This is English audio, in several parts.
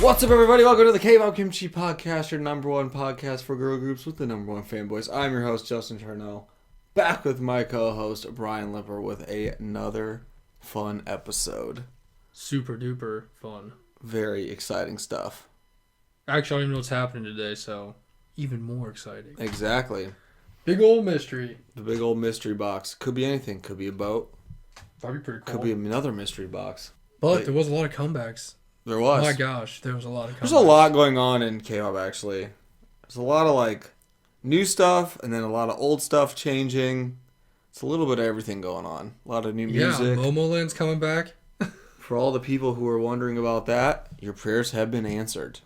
What's up, everybody? Welcome to the Kpop Kimchi Podcast, your number one podcast for girl groups with the number one fanboys. I'm your host, Justin Charnell, back with my co-host, Brian Lipper, with another fun episode. Super duper fun. Very exciting stuff. Actually, I don't even know what's happening today, so even more exciting. Exactly. Big old mystery. The big old mystery box. Could be anything. Could be a boat. That'd be pretty cool. Could be another mystery box. But there was a lot of comebacks. There was. Oh my gosh, there was a lot of comebacks. There's a lot going on in K-pop, actually. There's a lot of, new stuff, and then a lot of old stuff changing. It's a little bit of everything going on. A lot of new music. Yeah, Momoland's coming back. For all the people who are wondering about that, your prayers have been answered.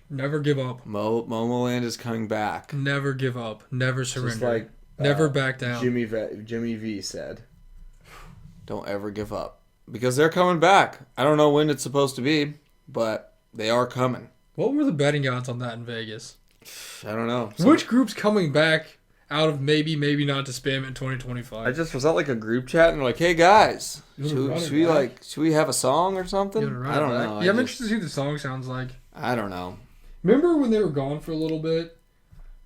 Never give up. Momoland is coming back. Never give up. Never surrender. Just like never back down. Jimmy V said, don't ever give up. Because they're coming back. I don't know when it's supposed to be, but they are coming. What were the betting odds on that in Vegas? I don't know. Which group's coming back out of maybe not to spam it in 2025? Was that like a group chat and they're like, hey guys, should we have a song or something? I don't know. Yeah, I'm interested to see what the song sounds like. I don't know. Remember when they were gone for a little bit?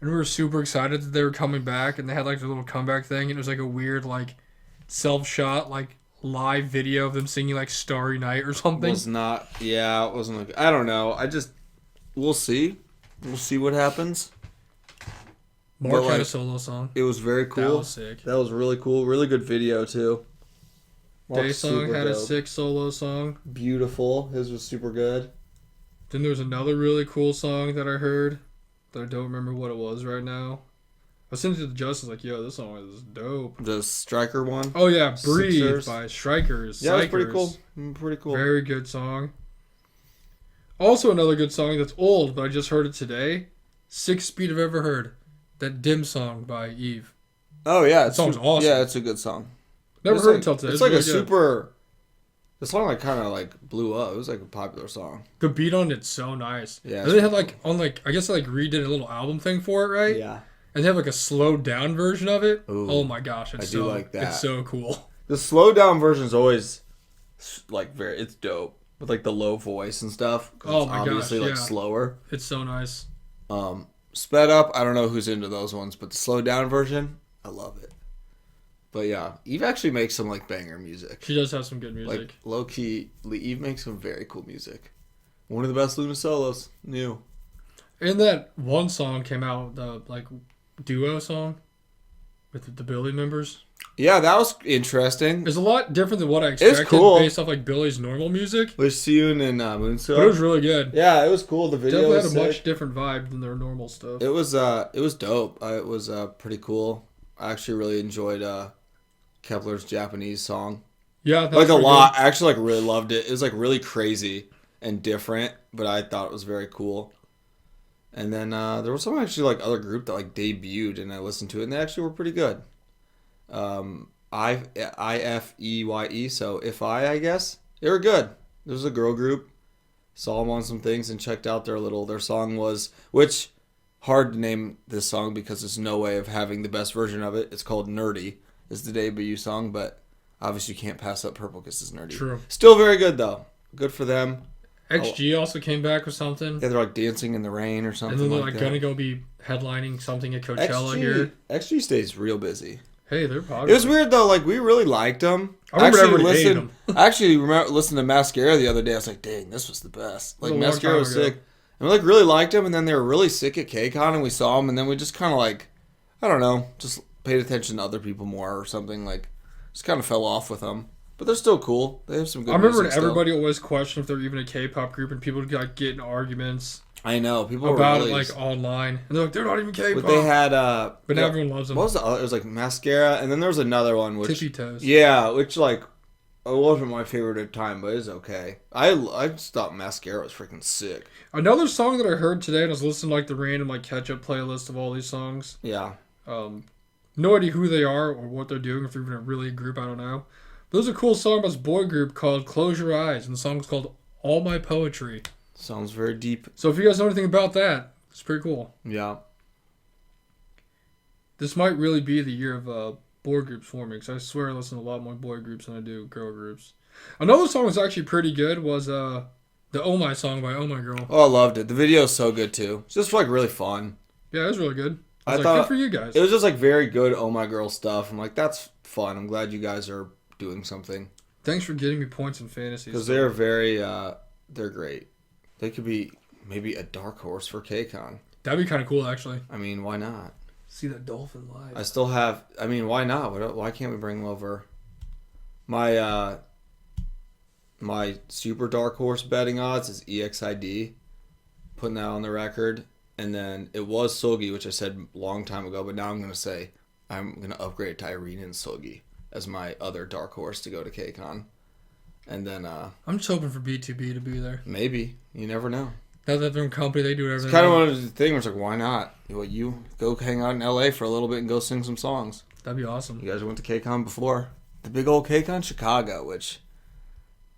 And we were super excited that they were coming back, and they had like their little comeback thing, and it was like a weird self-shot live video of them singing Starry Night or something. It wasn't I don't know. We'll see. We'll see what happens. Mark had a solo song. It was very cool. That was sick. That was really cool. Really good video too. Daesung had a sick solo song. Beautiful. His was super good. Then there was another really cool song that I heard that I don't remember what it was right now. I sent it to Justin, yo, this song is dope. The Striker one? Oh, yeah, Breathe Sixers. by Strikers. Yeah, it's pretty cool. Pretty cool. Very good song. Also, another good song that's old, but I just heard it today. Sixth Speed I've Ever Heard. That Dim song by Eve. Oh, yeah. That song's awesome. Yeah, it's a good song. Never heard it until today. It's like really super... The song kind of blew up. It was a popular song. The beat on it's so nice. Yeah. And they had I guess they redid a little album thing for it, right? Yeah. And they have a slowed down version of it. Ooh, oh my gosh, I do like that. It's so cool. The slowed down version is always it's dope with the low voice and stuff. Oh my obviously gosh, yeah. Slower. It's so nice. Sped up, I don't know who's into those ones, but the slowed down version, I love it. But yeah, Eve actually makes some banger music. She does have some good music. Low key, Eve makes some very cool music. One of the best Luna solos, new. And that one song came out, the duo song with the Billy members. Yeah, that was interesting. It's a lot different than what I expected. It's cool. Based off Billy's normal music. With Siyun and Moonso. But it was really good. Yeah, it was cool. The video definitely was had a sick. much different vibe than their normal stuff. It was dope. It was pretty cool. I actually really enjoyed Kepler's Japanese song. Yeah, that's a lot. Good. I actually really loved it. It was really crazy and different, but I thought it was very cool. And then there was some actually other group that debuted, and I listened to it, and they actually were pretty good. IFEYE, so I guess they were good. There was a girl group. Saw them on some things and checked out their song was, which hard to name this song because there's no way of having the best version of it. It's called Nerdy. It's the debut song, but obviously you can't pass up Purple because it's nerdy. True. Still very good though. Good for them. XG also came back with something. Yeah, they're dancing in the rain or something. And then they're that. Gonna go be headlining something at Coachella here. XG stays real busy. Hey, they're popular. It was weird though. We really liked them. I remember hating them. I actually remember listening to Mascara the other day. I was like, dang, this was the best. Mascara was sick. And we really liked them. And then they were really sick at KCON, and we saw them, and then we just kind of I don't know, just paid attention to other people more or something. Just kind of fell off with them. But they're still cool. They have some good music. I remember everybody always questioned if they're even a K-pop group, and people would get in arguments. I know people about were really it online, and they're not even K-pop. But they had but now everyone loves them. What was the other? It was Mascara, and then there was another one which Tippy Toes. Yeah, which it wasn't my favorite at the time, but it's okay. I just thought Mascara was freaking sick. Another song that I heard today, and I was listening to the random catch-up playlist of all these songs. Yeah. No idea who they are or what they're doing, if they're even a really group, I don't know. But there's a cool song by this boy group called Close Your Eyes, and the song's called All My Poetry. Sounds very deep. So if you guys know anything about that, it's pretty cool. Yeah. This might really be the year of boy groups forming, because I swear I listen to a lot more boy groups than I do girl groups. Another song that's actually pretty good was The Oh My song by Oh My Girl. Oh, I loved it. The video's so good too. It's just like really fun. Yeah, it was really good. I was I thought good for you guys. it was just like very good Oh My Girl stuff. I'm like, that's fun. I'm glad you guys are doing something. Thanks for getting me points in fantasy. Because they're very, they're great. They could be maybe a dark horse for KCON. That'd be kind of cool, actually. I mean, why not? See that dolphin live. I still have, I mean, why not? Why can't we bring them over? My, my super dark horse betting odds is EXID. Putting that on the record. And then it was Sogi, which I said a long time ago, but now I'm going to say I'm going to upgrade it to Irene and Sogi as my other dark horse to go to KCON. And then I'm just hoping for B2B to be there. maybe. You never know. Now that their own company, they do whatever It's they kind of want. one of the things where it's like, why not? You go hang out in LA for a little bit and go sing some songs. That'd be awesome. You guys went to KCON before. The big old KCON Chicago, which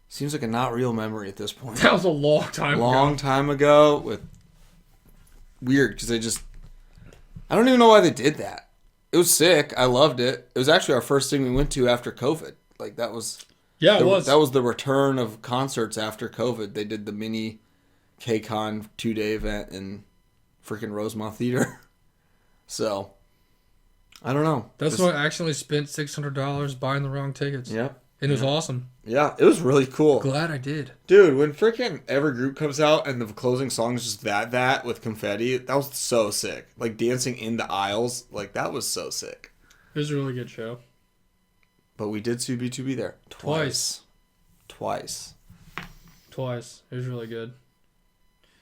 seems like a not real memory at this point. That was a long time ago. Long time ago with weird because they just I don't even know why they did that. It was sick. I loved it. It was actually our first thing we went to after COVID. Like that was Yeah, it was. that was the return of concerts after COVID. They did the mini KCON 2-day event in freaking Rosemont Theater. So I don't know. That's why I accidentally spent $600 buying the wrong tickets. Yep. And it was awesome. Yeah, it was really cool. Glad I did. Dude, when freaking every group comes out and the closing song is just that with confetti, that was so sick. Like dancing in the aisles, like that was so sick. It was a really good show. But we did see B2B there. Twice. It was really good.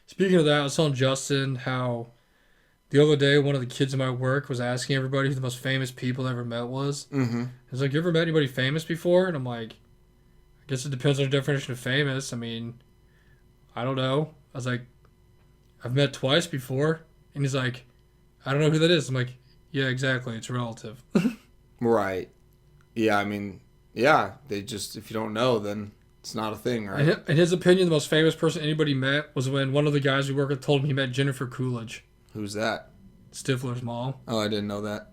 Speaking of that, I was telling Justin how the other day one of the kids in my work was asking everybody who the most famous people they ever met was. Mm-hmm. He's like, you ever met anybody famous before? And I'm like, I guess it depends on the definition of famous. I mean, I don't know. I was like, I've met twice before. And he's like, I don't know who that is. I'm like, yeah, exactly. It's relative. Right. Yeah, I mean, yeah, they just, if you don't know, then it's not a thing, right? In his opinion, the most famous person anybody met was when one of the guys we work with told him he met Jennifer Coolidge, Who's that? Stifler's mom. Oh, I didn't know that.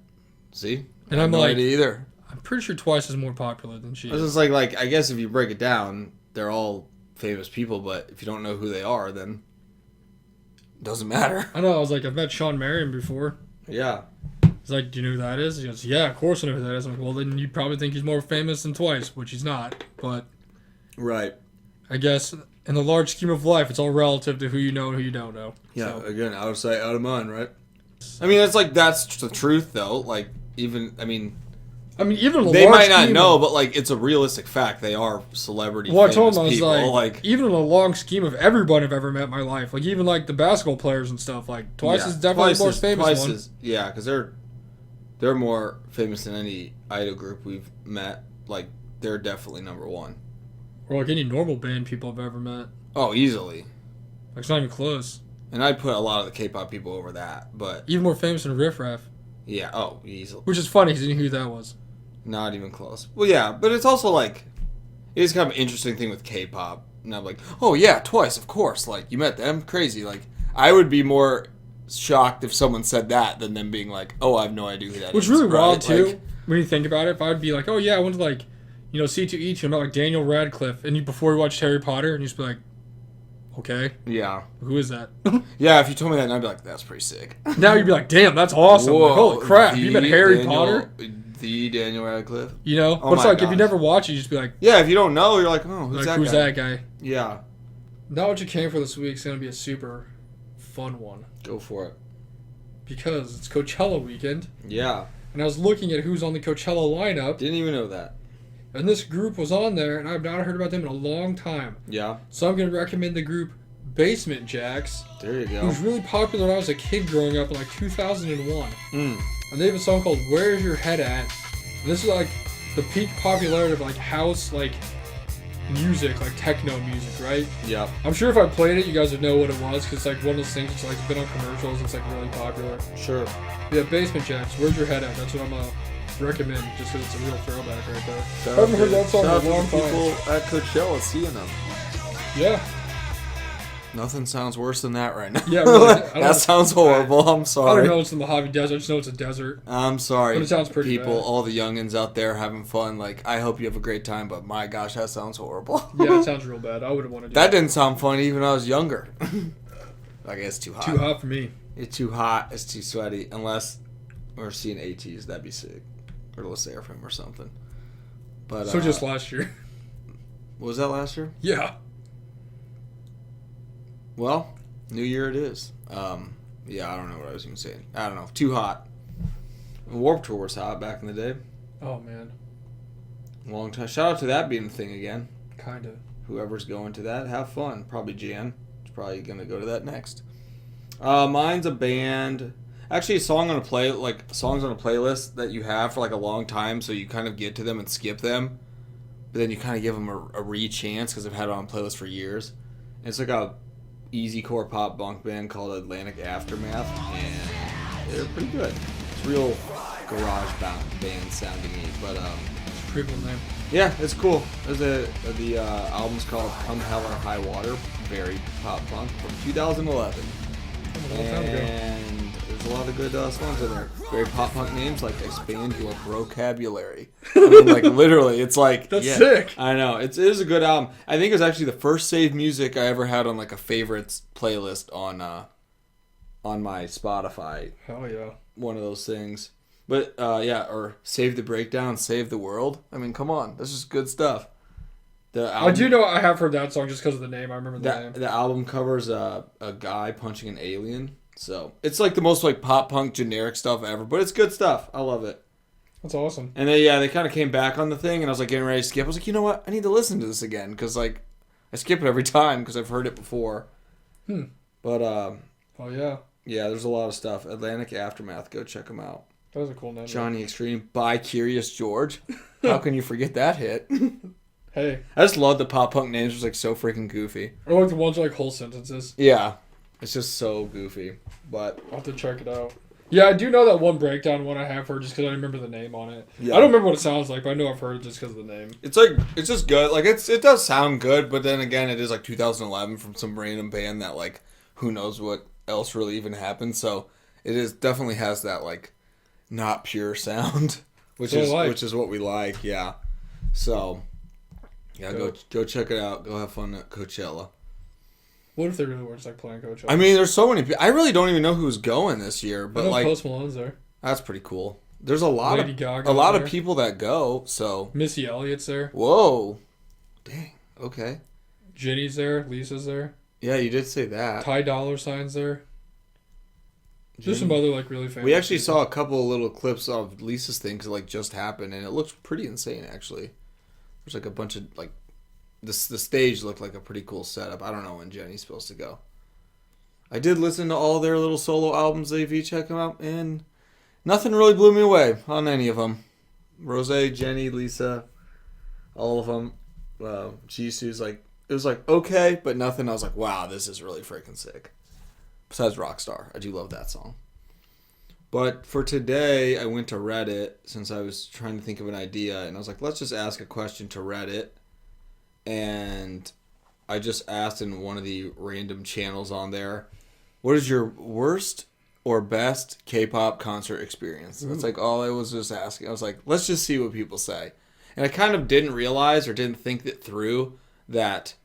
See? And I I'm had no like, idea either. I'm pretty sure Twice is more popular than she I was is. just like, I guess if you break it down, they're all famous people, but if you don't know who they are, then it doesn't matter. I know, I was like, I've met Sean Marion before. Yeah. He's like, do you know who that is? He goes, yeah, of course I know who that is. I'm like, well, then you probably think he's more famous than Twice, which he's not. But Right. I guess in the large scheme of life, it's all relative to who you know and who you don't know. Yeah, So, again, out of sight, out of mind, right? I mean, it's like, that's the truth, though. Like, even, I mean, even in a they large might not scheme know, of- but, like, it's a realistic fact. They are celebrity Well, I famous told him, I was people. like, even in a long scheme of everyone I've ever met in my life, like even like the basketball players and stuff, like Twice yeah, is definitely the most famous Twice one. is, yeah, because they're more famous than any idol group we've met. Like, they're definitely number one. Or like any normal band people I've ever met. Oh, easily. Like it's not even close. And I'd put a lot of the K-pop people over that, but Even more famous than Riff Raff. yeah, oh, easily. Which is funny because I didn't know who that was. Not even close. Well, yeah, but it's also like, it is kind of an interesting thing with K-pop. And I'm like, oh yeah, Twice, of course. Like, you met them? Crazy. Like, I would be more shocked if someone said that than them being like, oh, I have no idea who that Which is. is really wild right? too, Like, when you think about it. If I would be like, oh yeah, I went to like, C2E2, about like Daniel Radcliffe, and you before you watched Harry Potter, and you just be like, okay, yeah. who is that? Yeah, if you told me that, I'd be like, that's pretty sick. Now you'd be like, damn, that's awesome. Like, holy crap, you met Harry Potter? The Daniel Radcliffe. You know? Oh But it's my like, if you gosh. never watch it, you just be like, Yeah, if you don't know, you're like, oh, who's that guy? that guy? Yeah. Now what you came for this week is going to be a super fun one. Go for it. Because it's Coachella weekend, Yeah. and I was looking at who's on the Coachella lineup, Didn't even know that. and this group was on there, and I've not heard about them in a long time. Yeah. So I'm going to recommend the group Basement Jaxx, There you go. who's really popular when I was a kid growing up in like 2001. Mm. And they have a song called Where's Your Head At? And this is like the peak popularity of like house, like music, like techno music, right? Yeah. I'm sure if I played it, you guys would know what it was, because it's like one of those things that's like been on commercials, it's like really popular. Sure. But yeah, Basement Jaxx, Where's Your Head At? That's what I'm going to recommend, just because it's a real throwback right there. Shout I haven't out heard to- that song in shout out a to long the time. people at Coachella seeing them. Yeah. Nothing sounds worse than that right now. Yeah, really. That sounds horrible. I'm sorry. I don't know it's the Mojave Desert. I just know it's a desert. I'm sorry. But it sounds pretty people, bad. all the youngins out there having fun. Like, I hope you have a great time, but my gosh, that sounds horrible. Yeah, it sounds real bad. I wouldn't want to do That didn't sound funny even when I was younger. I guess it's too hot. Too hot for me. It's too hot. It's too sweaty. Unless we're seeing ATs, that'd be sick. Or Le Seraphim or something. But So just last year. was that last year? Yeah. Well, New Year it is. Yeah, I don't know what I was even saying. I don't know. Too hot. Warped Tour was hot back in the day. Oh, man. Long time. Shout out to that being a thing again. Kind of. Whoever's going to that, have fun. Probably Jan. She's probably going to go to that next. Mine's a band. Actually, songs on a playlist that you have for like a long time, so you kind of get to them and skip them, but then you kind of give them a re-chance because I've had it on playlist for years. And it's like a easy core pop punk band called Atlantic Aftermath, and they're pretty good. It's real garage band sounding, but Pretty cool name. yeah, it's cool. The album's called Come Hell or High Water, very pop punk from 2011. A long time ago. And there's a lot of good songs in there. Very pop punk names like Expand Your Vocabulary. I mean, like literally, it's like That's sick. I know it is a good album. I think it was actually the first saved music I ever had on like a favorites playlist on my Spotify. Hell yeah. One of those things. But yeah, or Save the Breakdown, Save the World. I mean, come on, this is good stuff. The album, I do know I have heard that song just because of the name. I remember the name. The album covers a guy punching an alien. So it's like the most like pop punk generic stuff ever, but it's good stuff. I love it. That's awesome. And they kind of came back on the thing, and I was like getting ready to skip. I was like, you know what? I need to listen to this again because like I skip it every time because I've heard it before. But oh yeah, yeah, there's a lot of stuff. Atlantic Aftermath, go check them out. that was a cool name. Johnny Extreme by Curious George. How can you forget that hit? Hey, I just love the pop punk names. It's like so freaking goofy. or like the ones with, like whole sentences. Yeah, it's just so goofy. But I'll have to check it out. Yeah, I do know that one breakdown one I have heard just because I remember the name on it. Yeah. I don't remember what it sounds like, but I know I've heard it just because of the name. it's like it's just good. Like it does sound good, but then again, it is like 2011 from some random band that like who knows what else really even happened. So it is definitely has that like not pure sound, which is what we like. Yeah. So yeah, go check it out. Go have fun at Coachella. What if they really were just like playing Coachella? I mean, there's so many people. I really don't even know who's going this year, I but know like Post Malone's there. that's pretty cool. There's a lot Lady Gaga's of there. people that go. So Missy Elliott's there. whoa, dang. Okay. Jenny's there. Lisa's there. Yeah, you did say that. Ty Dolla $ign's there. There's some other like really famous. We actually people. saw a couple of little clips of Lisa's thing because like just happened, and it looks pretty insane. Actually, there's like a bunch of like the stage looked like a pretty cool setup. I don't know when Jenny's supposed to go. I did listen to all their little solo albums they've each come out, and nothing really blew me away on any of them. Rose, Jenny, Lisa, all of them. Jisoo's like it was like okay, but nothing. I was like, wow, this is really freaking sick. Besides Rockstar, I do love that song. But for today, I went to Reddit since I was trying to think of an idea, and I was like, let's just ask a question to Reddit. And I just asked in one of the random channels on there, what is your worst or best K-pop concert experience? That's like all I was just asking. I was like, let's just see what people say. And I kind of didn't realize or didn't think it through that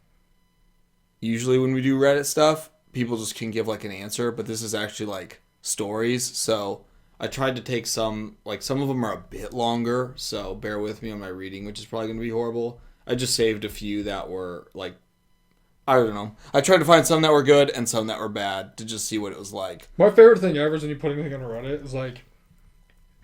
usually when we do Reddit stuff, people just can give like an answer, but this is actually like stories. So I tried to take some of them are a bit longer, so bear with me on my reading, which is probably going to be horrible. I just saved a few that were like, I don't know. I tried to find some that were good and some that were bad to just see what it was like. My favorite thing ever is when you put anything on Reddit is like,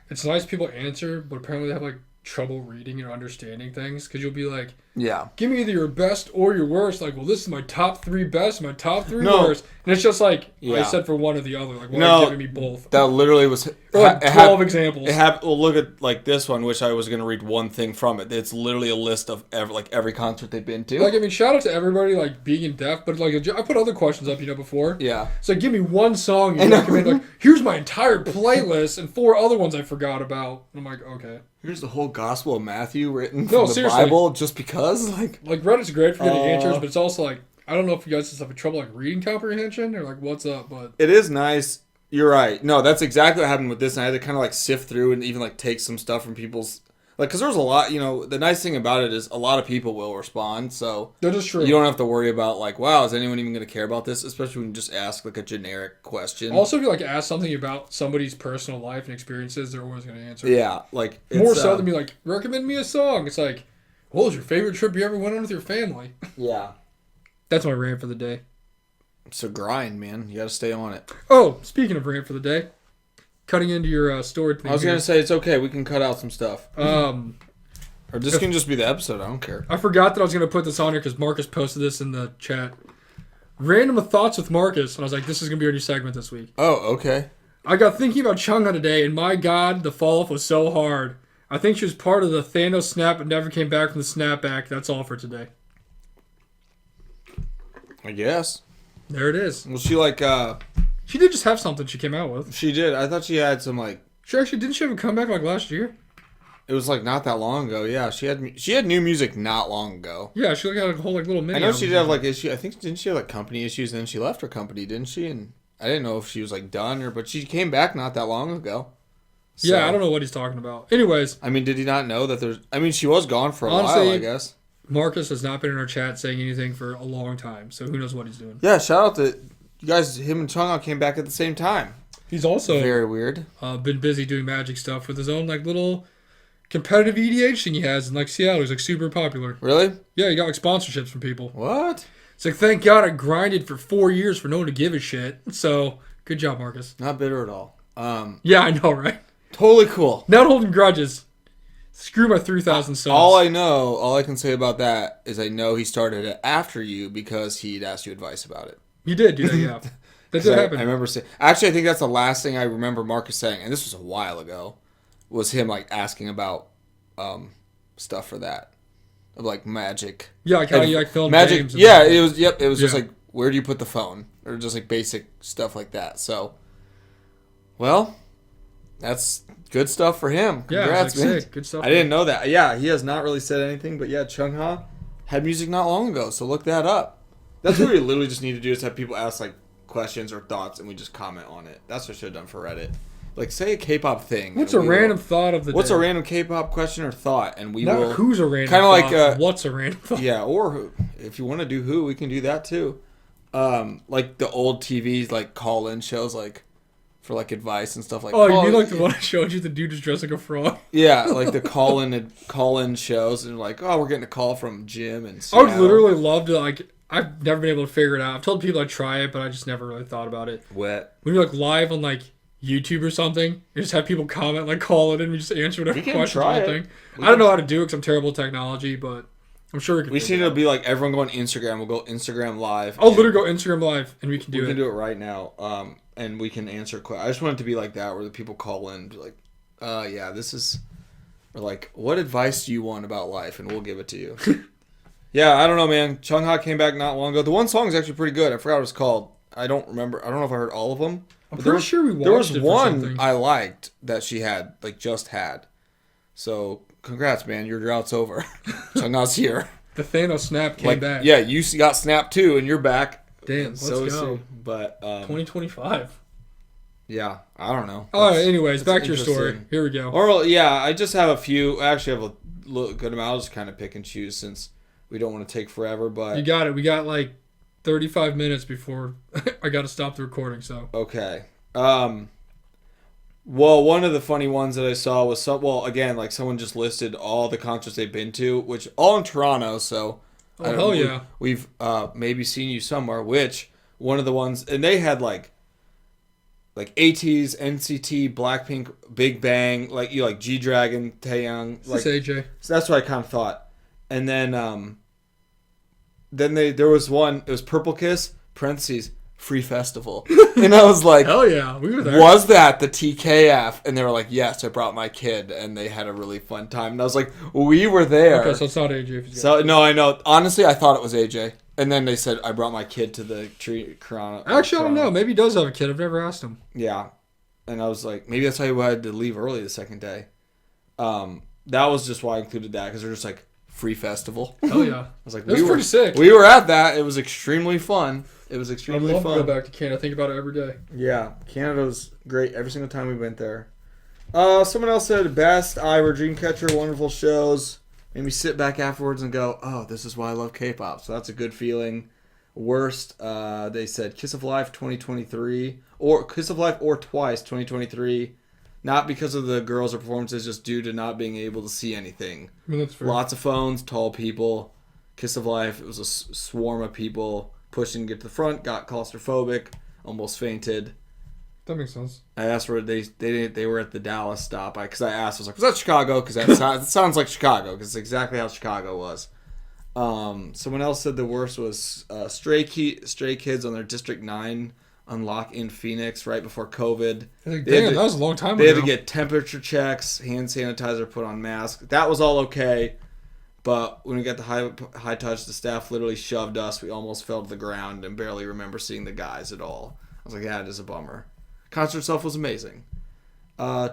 it's nice people answer, but apparently they have like trouble reading or understanding things because you'll be like, Yeah. give me either your best or your worst. Like, well, this is my top 3 best, my top 3 No. worst. And it's just like, Yeah. I said for one or the other. Like, why No, are you giving me both? That literally was... Or like 12 examples. Well, look at like this one, which I was going to read one thing from it. It's literally a list of every concert they've been to. Like, I mean, shout out to everybody, like, being in depth, but, like, I put other questions up, before. Yeah. So, give me one song you recommend. Like, here's my entire playlist and 4 other ones I forgot about. And I'm like, okay. Here's the whole Gospel of Matthew written No, from the seriously. Bible just because, like... Like, Reddit's great for getting Oh. answers, but it's also, like, I don't know if you guys just have trouble like reading comprehension or like what's up, but It is nice. You're right. No, that's exactly what happened with this. And I had to kind of like sift through and even like take some stuff from people's like because there's a lot. The nice thing about it is a lot of people will respond, so that is true. you don't have to worry about like, wow, is anyone even going to care about this? Especially when you just ask like a generic question. Also, if you like ask something about somebody's personal life and experiences, they're always going to answer. Yeah, like more so than be like, recommend me a song. It's like, what was your favorite trip you ever went on with your family? Yeah, that's my rant for the day. It's a grind, man. You got to stay on it. Oh, speaking of rant for the day, cutting into your story thing. I was going to say it's okay. We can cut out some stuff. Or this can just be the episode. I don't care. I forgot that I was going to put this on here because Marcus posted this in the chat. Random thoughts with Marcus, and I was like, this is going to be our new segment this week. Oh, okay. I got thinking about Chungha today, and my God, the fall off was so hard. I think she was part of the Thanos snap and never came back from the snapback. That's all for today. I guess. There it is. Well, she like she did just have something she came out with. She did. I thought she had some like. She actually didn't she have a comeback like last year? It was like not that long ago. Yeah, she had new music not long ago. Yeah, she like had a whole like little mini. I know she did have like issue. I think didn't she have like company issues? And then she left her company, didn't she? And I didn't know if she was like done but she came back not that long ago. So, yeah, I don't know what he's talking about. Anyways, I mean, did he not know that there's? I mean, she was gone for a while, I guess. Marcus has not been in our chat saying anything for a long time, so who knows what he's doing. Yeah, shout out to you guys. Him and Chungha came back at the same time. He's also very weird. Been busy doing magic stuff with his own like little competitive EDH thing he has in like Seattle. He's like super popular. Really? Yeah, he got like sponsorships from people. What? It's like thank God I grinded for 4 years for no one to give a shit. So good job, Marcus. Not bitter at all. Yeah, I know, right? Totally cool. Not holding grudges. Screw my 3,000 subs. All I can say about that is I know he started it after you because he'd asked you advice about it. He did do that, yeah. That did happen. I remember saying. Actually, I think that's the last thing I remember Marcus saying, and this was a while ago, was him like asking about stuff for that, of like magic. Yeah, like how you like filmed magic. games. Yeah, it was. Yep, it was just like where do you put the phone, or just like basic stuff like that. So, well, that's good stuff for him. Congrats, yeah, man. Sick. Good stuff. I didn't know that. Yeah, he has not really said anything, but yeah, Chungha had music not long ago, so look that up. That's what we literally just need to do is have people ask like questions or thoughts, and we just comment on it. That's what I should have done for Reddit. Like, say a K-pop thing. What's a random thought of the day? What's a random K-pop question or thought? And we will. Who's a random kind of like what's a random thought? Yeah, or who. If you want to do who, we can do that too. Like the old TV like call-in shows, like for like advice and stuff like. Oh, you mean like the one I showed you? The dude is dressed like a frog. Yeah, like the call-in shows, and like, oh, we're getting a call from Jim and. I would literally love to like. I've never been able to figure it out. I've told people I'd try it, but I just never really thought about it. Wet. When you're like live on like YouTube or something, you just have people comment, like call it in, and we just answer whatever questions. I don't know how to do it because I'm terrible at technology, but I'm sure we can. We just need to be like everyone go on Instagram. We'll go Instagram live. I'll literally go Instagram live, and we can do it. We can do it right now. And we can answer questions. I just want it to be like that, where the people call in, and be like, yeah, this is. Or like, what advice do you want about life, and we'll give it to you. Yeah, I don't know, man. Chungha came back not long ago. The one song is actually pretty good. I forgot what it's called. I don't remember. I don't know if I heard all of them. I'm pretty sure we watched it. There was for one something. I liked that she had, like, just had. So, congrats, man. Your drought's over. Chungha's here. The Thanos snap came back. Yeah, you got snapped too, and you're back. Damn, let's go. But 2025. Yeah, I don't know. All right. Anyways, back to your story. Here we go. Or yeah, I just have a few. I actually have a good amount. I'll just kind of pick and choose since we don't want to take forever. But you got it. We got like 35 minutes before I got to stop the recording. So okay. Well, one of the funny ones that I saw was again, like someone just listed all the concerts they've been to, which all in Toronto. So, hell yeah, we've maybe seen you somewhere. Which one of the ones, and they had like ATEEZ, NCT, Blackpink, Big Bang, like G Dragon, Taeyang, like AJ. So that's what I kind of thought, and then there was one. It was Purple Kiss (parentheses free festival), and I was like, hell yeah, we were there. Was that the TKF? And they were like, yes, I brought my kid, and they had a really fun time. And I was like, we were there. Okay, so it's not AJ. So no, I know. Honestly, I thought it was AJ. And then they said, I brought my kid to the Toronto. Actually, I don't know. Maybe he does have a kid. I've never asked him. Yeah. And I was like, maybe that's why you had to leave early the second day. That was just why I included that, because they're just like free festival. Oh yeah, I was like, that was pretty sick. We were at that. It was extremely fun. It was extremely I'd love fun. to go back to Canada. I think about it every day. Yeah, Canada was great every single time we went there. Someone else said best Iowa Dreamcatcher, wonderful shows. Made me sit back afterwards and go, oh, this is why I love K-pop. So that's a good feeling. Worst, they said Kiss of Life 2023 or Kiss of Life or Twice 2023. Not because of the girls or performances, just due to not being able to see anything. I mean, that's fair. Lots of phones, tall people. Kiss of Life, it was a swarm of people pushing to get to the front, got claustrophobic, almost fainted. That makes sense. I asked where they were at the Dallas stop. Because I asked, I was like, was that Chicago? Because that sounds like Chicago. Because it's exactly how Chicago was. Someone else said the worst was Stray Kids on their District 9 unlock in Phoenix right before COVID. Damn, that was a long time ago. They had to get temperature checks, hand sanitizer put on masks. That was all okay. But when we got the high touch, the staff literally shoved us. We almost fell to the ground and barely remember seeing the guys at all. I was like, yeah, it is a bummer. Concert itself was amazing.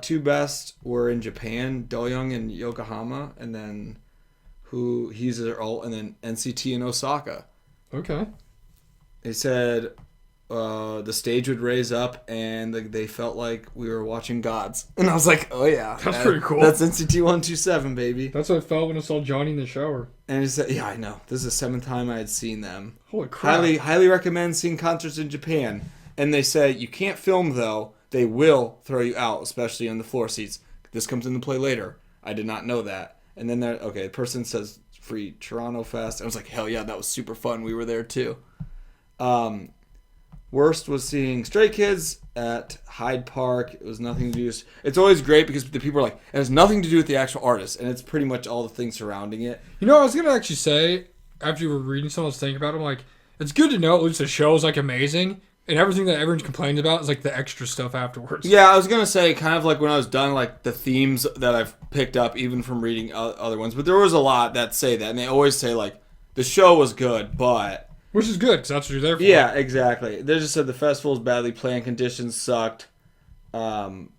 Two best were in Japan, Doyoung and Yokohama, and then and then NCT in Osaka. Okay. They said the stage would raise up and they felt like we were watching gods. And I was like, oh yeah. That's pretty cool. That's NCT 127, baby. That's how I felt when I saw Johnny in the shower. And he said, yeah, I know. This is the seventh time I had seen them. Holy crap. Highly recommend seeing concerts in Japan. And they say, you can't film though. They will throw you out, especially on the floor seats. This comes into play later. I did not know that. And then the person says free Toronto Fest. I was like, hell yeah, that was super fun. We were there too. Worst was seeing Stray Kids at Hyde Park. It was nothing to do. It's always great because the people are like, it has nothing to do with the actual artist, and it's pretty much all the things surrounding it. You know, I was gonna actually say after you were reading something, I was thinking about it. I'm like, it's good to know at least the show is like amazing, and everything that everyone's complained about is like the extra stuff afterwards. Yeah, I was gonna say kind of like when I was done, like the themes that I've picked up even from reading other ones, but there was a lot that say that, and they always say like the show was good, but. Which is good, because that's what you're there for. Yeah, exactly. They just said the festival is badly planned, conditions sucked. It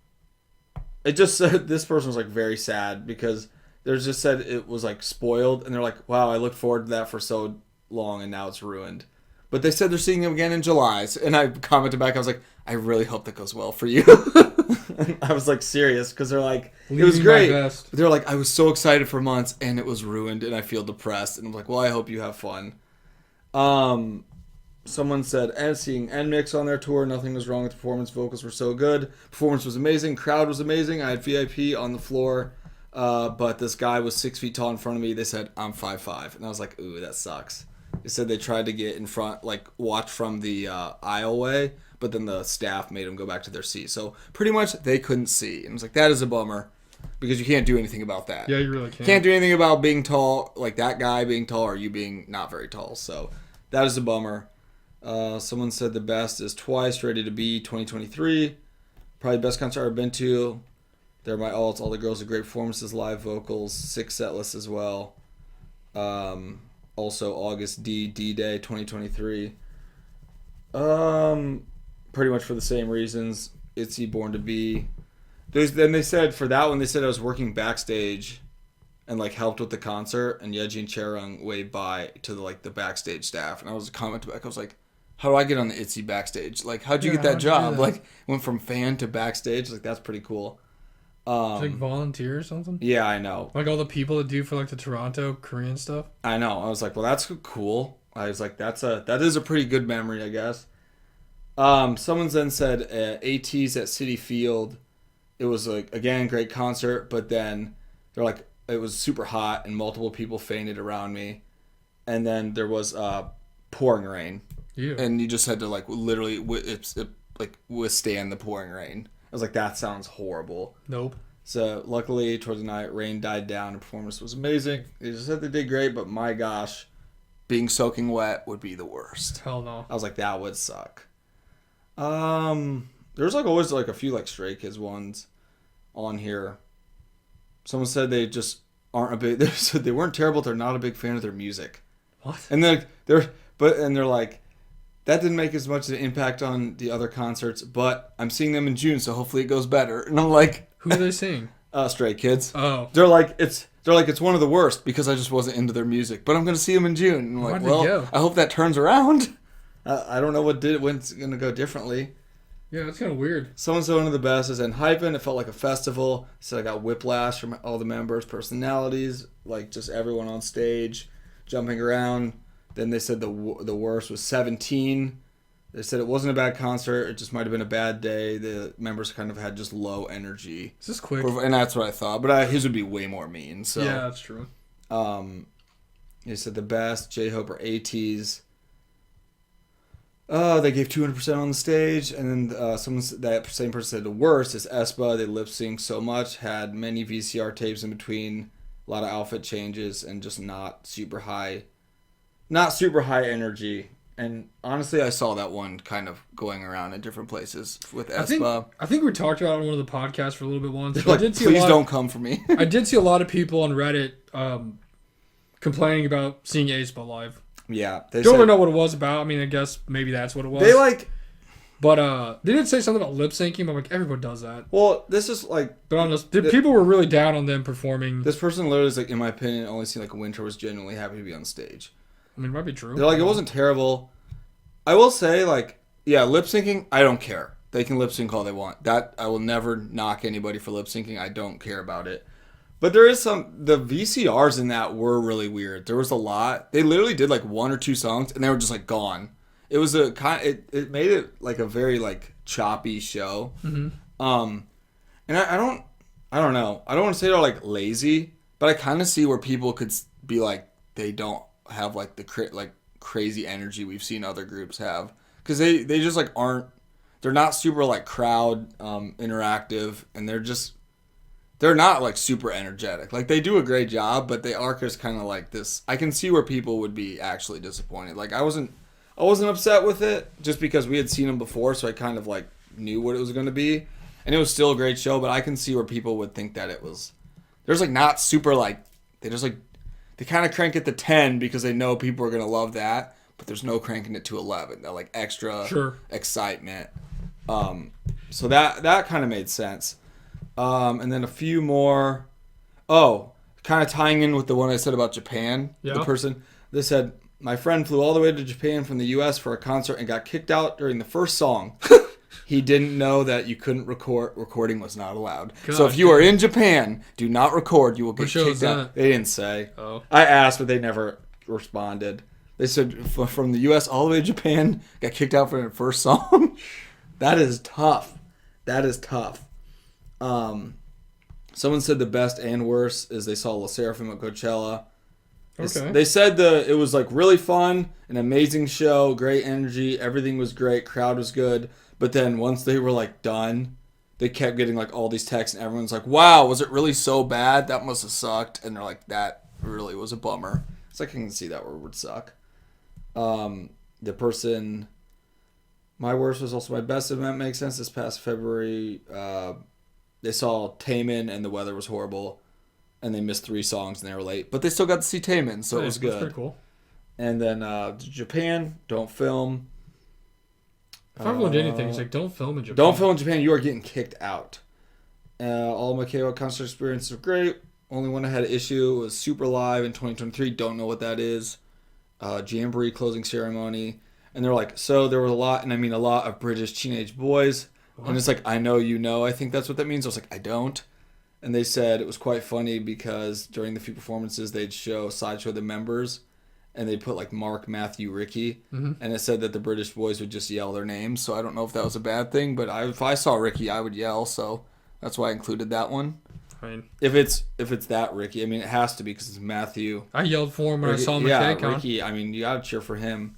just said this person was like very sad because they just said it was like spoiled, and they're like, wow, I looked forward to that for so long, and now it's ruined. But they said they're seeing him again in July, and I commented back, I was like, I really hope that goes well for you. I was like serious because they're like, it was great. They're like, I was so excited for months, and it was ruined, and I feel depressed. And I'm like, well, I hope you have fun. Someone said, seeing NMIX on their tour, nothing was wrong with the performance. Vocals were so good. Performance was amazing. Crowd was amazing. I had VIP on the floor, but this guy was 6 feet tall in front of me. They said, I'm 5'5". And I was like, ooh, that sucks. They said they tried to get in front, like watch from the aisleway, but then the staff made them go back to their seat. So pretty much they couldn't see. And I was like, that is a bummer. Because you can't do anything about that. Yeah, you really can't. Can't do anything about being tall, like that guy being tall or you being not very tall. So that is a bummer. Someone said the best is Twice, Ready to Be 2023. Probably the best concert I've ever been to. They're my alts. All the girls have great performances, live vocals, 6 set lists as well. Also August D-Day 2023. Pretty much for the same reasons. ITZY, Born to Be. Then they said for that one, they said I was working backstage and like helped with the concert, and Yeji and Chaerung waved by to the backstage staff, and I was commenting back. I was like, "How do I get on the ITZY backstage? Like, how'd you get that job? Like, went from fan to backstage. Like, that's pretty cool." Like volunteer or something. Yeah, I know. Like all the people that do for like the Toronto Korean stuff. I know. I was like, well, that's cool. I was like, that is a pretty good memory, I guess. Someone then said ATs at Citi Field. It was like, again, great concert, but then they're like, it was super hot and multiple people fainted around me, and then there was pouring rain. Yeah. And you just had to like literally withstand the pouring rain. I was like, that sounds horrible. Nope. So luckily, towards the night, rain died down and performance was amazing. They just said they did great, but my gosh, being soaking wet would be the worst. Hell no. I was like, that would suck. There's like always like a few like Stray Kids ones on here. Someone said they just aren't a big. They said they weren't terrible. They're not a big fan of their music. What? And then they're like, that didn't make as much of an impact on the other concerts, but I'm seeing them in June, so hopefully it goes better. And I'm like, who are they seeing? Stray Kids. Oh. They're like, They're like, it's one of the worst because I just wasn't into their music. But I'm going to see them in June. And I'm like, Why'd they well, go? I hope that turns around. I don't know when's going to go differently. Yeah, that's kind of weird. Someone said one of the best is in Hyphen. It felt like a festival. Said I got whiplash from all the members' personalities, like just everyone on stage, jumping around. Then they said the worst was 17. They said it wasn't a bad concert. It just might have been a bad day. The members kind of had just low energy. Is this quick? And that's what I thought. But his would be way more mean. So yeah, that's true. They said the best, J-Hope or ATEEZ. They gave 200% on the stage. And then that same person said the worst is aespa. They lip synced so much, had many VCR tapes in between, a lot of outfit changes, and just not super high energy. And honestly, I saw that one kind of going around in different places with aespa. I think we talked about it on one of the podcasts for a little bit once. Like, please don't come for me. I did see a lot of people on Reddit complaining about seeing aespa live. Yeah. Don't really know what it was about. I mean, I guess maybe that's what it was. But they did say something about lip syncing. I'm like, everyone does that. Well, this is like... But honest, people were really down on them performing. This person literally is like, in my opinion, only seemed like Winter was genuinely happy to be on stage. I mean, it might be true. They're like, it wasn't terrible. I will say, like, yeah, lip syncing, I don't care. They can lip sync all they want. That, I will never knock anybody for lip syncing. I don't care about it. But there is the VCRs in that were really weird. There was a lot. They literally did like one or two songs and they were just like gone. It was it made it like a very like choppy show. Mm-hmm. And I don't know. I don't want to say they're like lazy, but I kind of see where people could be like, they don't have like the crazy energy we've seen other groups have, because they just like they're not super like crowd interactive, and they're not like super energetic. Like, they do a great job, but they are just kind of like this. I can see where people would be actually disappointed. Like, I wasn't upset with it just because we had seen them before, so I kind of like knew what it was going to be, and it was still a great show. But I can see where people would think that there's like not super like, they just like, they kind of crank it to 10 because they know people are going to love that, but there's no cranking it to 11. That like extra excitement. So that kind of made sense. And then a few more. Oh, kind of tying in with the one I said about Japan. Yeah. The person, they said, my friend flew all the way to Japan from the U.S. for a concert and got kicked out during the first song. He didn't know that you couldn't record. Recording was not allowed. God, so if you are in Japan, do not record. You will get kicked out. They didn't say. Oh. I asked, but they never responded. They said from the U.S. all the way to Japan, got kicked out for the first song. That is tough. Someone said the best and worst is they saw La Seraphim at Coachella. Okay. They said it was like really fun, an amazing show, great energy, everything was great, crowd was good. But then once they were like done, they kept getting like all these texts, and everyone's like, "Wow, was it really so bad? That must have sucked." And they're like, "That really was a bummer." It's like, I can see that word would suck. The person, my worst was also my best, if that makes sense. This past February, they saw Taemin and the weather was horrible, and they missed 3 songs and they were late, but they still got to see Taemin, so it was good. That's pretty cool. And then Japan, don't film. If I've learned anything, it's like, don't film in Japan. Don't film in Japan. You are getting kicked out. All my K-pop concert experiences are great. Only one I had an issue was Super Live in 2023. Don't know what that is. Jamboree closing ceremony. And they're like, so there was a lot, and I mean a lot of British teenage boys. What? And it's like, I know you know. I think that's what that means. I was like, I don't. And they said it was quite funny because during the few performances, they'd sideshow the members. And they put like Mark, Matthew, Ricky, and it said that the British boys would just yell their names. So I don't know if that was a bad thing, but if I saw Ricky, I would yell. So that's why I included that one. Fine. If it's that Ricky, I mean, it has to be because it's Matthew. I yelled for him when I saw him at KCON. Ricky. I mean, you gotta cheer for him.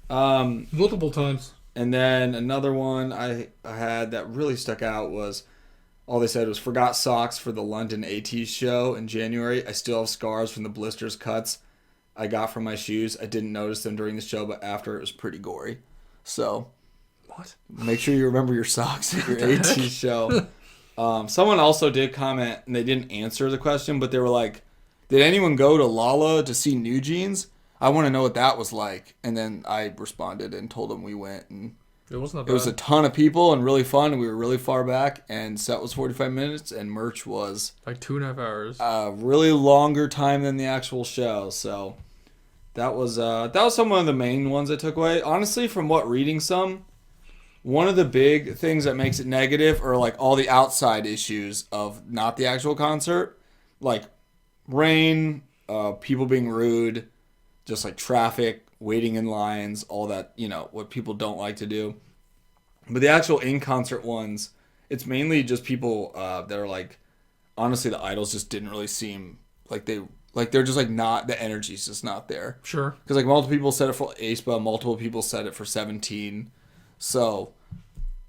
Multiple times. And then another one I had that really stuck out was, all they said was, forgot socks for the London AT show in January. I still have scars from the blisters cuts I got from my shoes. I didn't notice them during the show, but after it was pretty gory. So, what? Make sure you remember your socks at your AT show. Someone also did comment, and they didn't answer the question, but they were like, did anyone go to Lala to see New Jeans? I want to know what that was like. And then I responded and told them we went. And It wasn't that It was a bad. ton of people and really fun. We were really far back, and set was 45 minutes, and merch was Like 2.5 hours. a really longer time than the actual show. So that was some of the main ones I took away. Honestly, from what reading some, one of the big things that makes it negative are like all the outside issues of not the actual concert, like rain, people being rude, just like traffic, waiting in lines, all that, what people don't like to do. But the actual in concert ones, it's mainly just people that are like, honestly, the idols just didn't really seem like they're just like not, the energy's just not there. Sure. Because like multiple people said it for aespa, multiple people said it for 17. So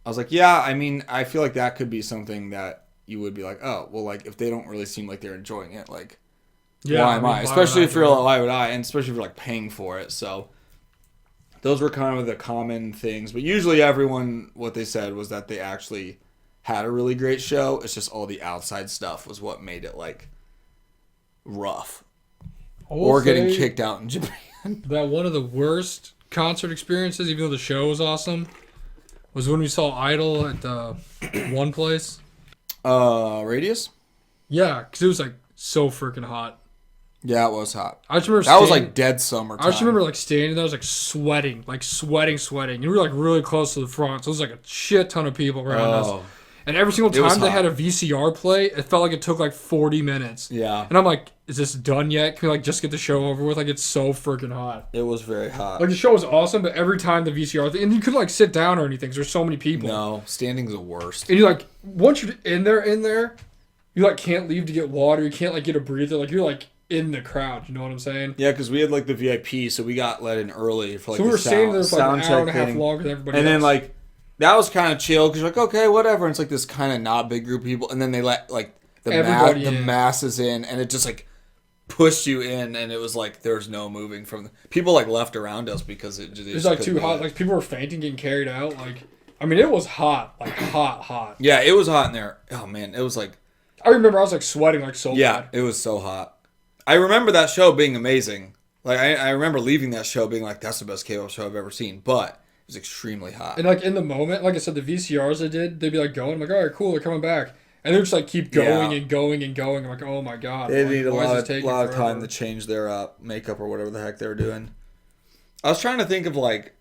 I was like, yeah, I mean, I feel like that could be something that you would be like, oh, well, like if they don't really seem like they're enjoying it, like Yeah. why am I? Especially if you're like, like, why would I? And especially if you're like paying for it. So those were kind of the common things. But usually everyone, what they said was that they actually had a really great show. It's just all the outside stuff was what made it like rough. Or getting kicked out in Japan. That one of the worst concert experiences, even though the show was awesome, was when we saw Idol at one place. Radius? Yeah, because it was like so freaking hot. Yeah, it was hot. I just remember That was like dead summertime. I just remember like standing there, I was like sweating. And we were like really close to the front, so it was like a shit ton of people around us. And every single time they had a VCR play, it felt like it took like 40 minutes. Yeah. And I'm like, is this done yet? Can we like just get the show over with? Like it's so freaking hot. It was very hot. Like the show was awesome, but every time the VCR and you couldn't like sit down or anything because there's so many people. No, standing's the worst. And you like once you're in there, you like can't leave to get water. You can't like get a breather. Like you're like in the crowd. You know what I'm saying? Yeah, because we had like the VIP, so we got let in early for like so we were staying there for like an sound hour and a check half longer than everybody and else. then like that was kind of chill because you're like, okay, whatever. And it's like this kind of not big group of people, and then they let like the masses in, and it just like pushed you in, and it was like there's no moving from people like left around us because it was like too hot. Like people were fainting, getting carried out. Like I mean, it was hot, like hot. Yeah, it was hot in there. Oh man, it was like I remember I was like sweating like so yeah, bad. it was so hot. I remember that show being amazing. Like I remember leaving that show being like that's the best K-pop show I've ever seen, but it was extremely hot. And like in the moment, like I said, the VCRs they'd be like going. I'm like, all right, cool, they're coming back. And they're just like keep going and going and going. I'm like, oh my god. They like, need a lot of forever? time to change their makeup or whatever the heck they were doing. I was trying to think of like,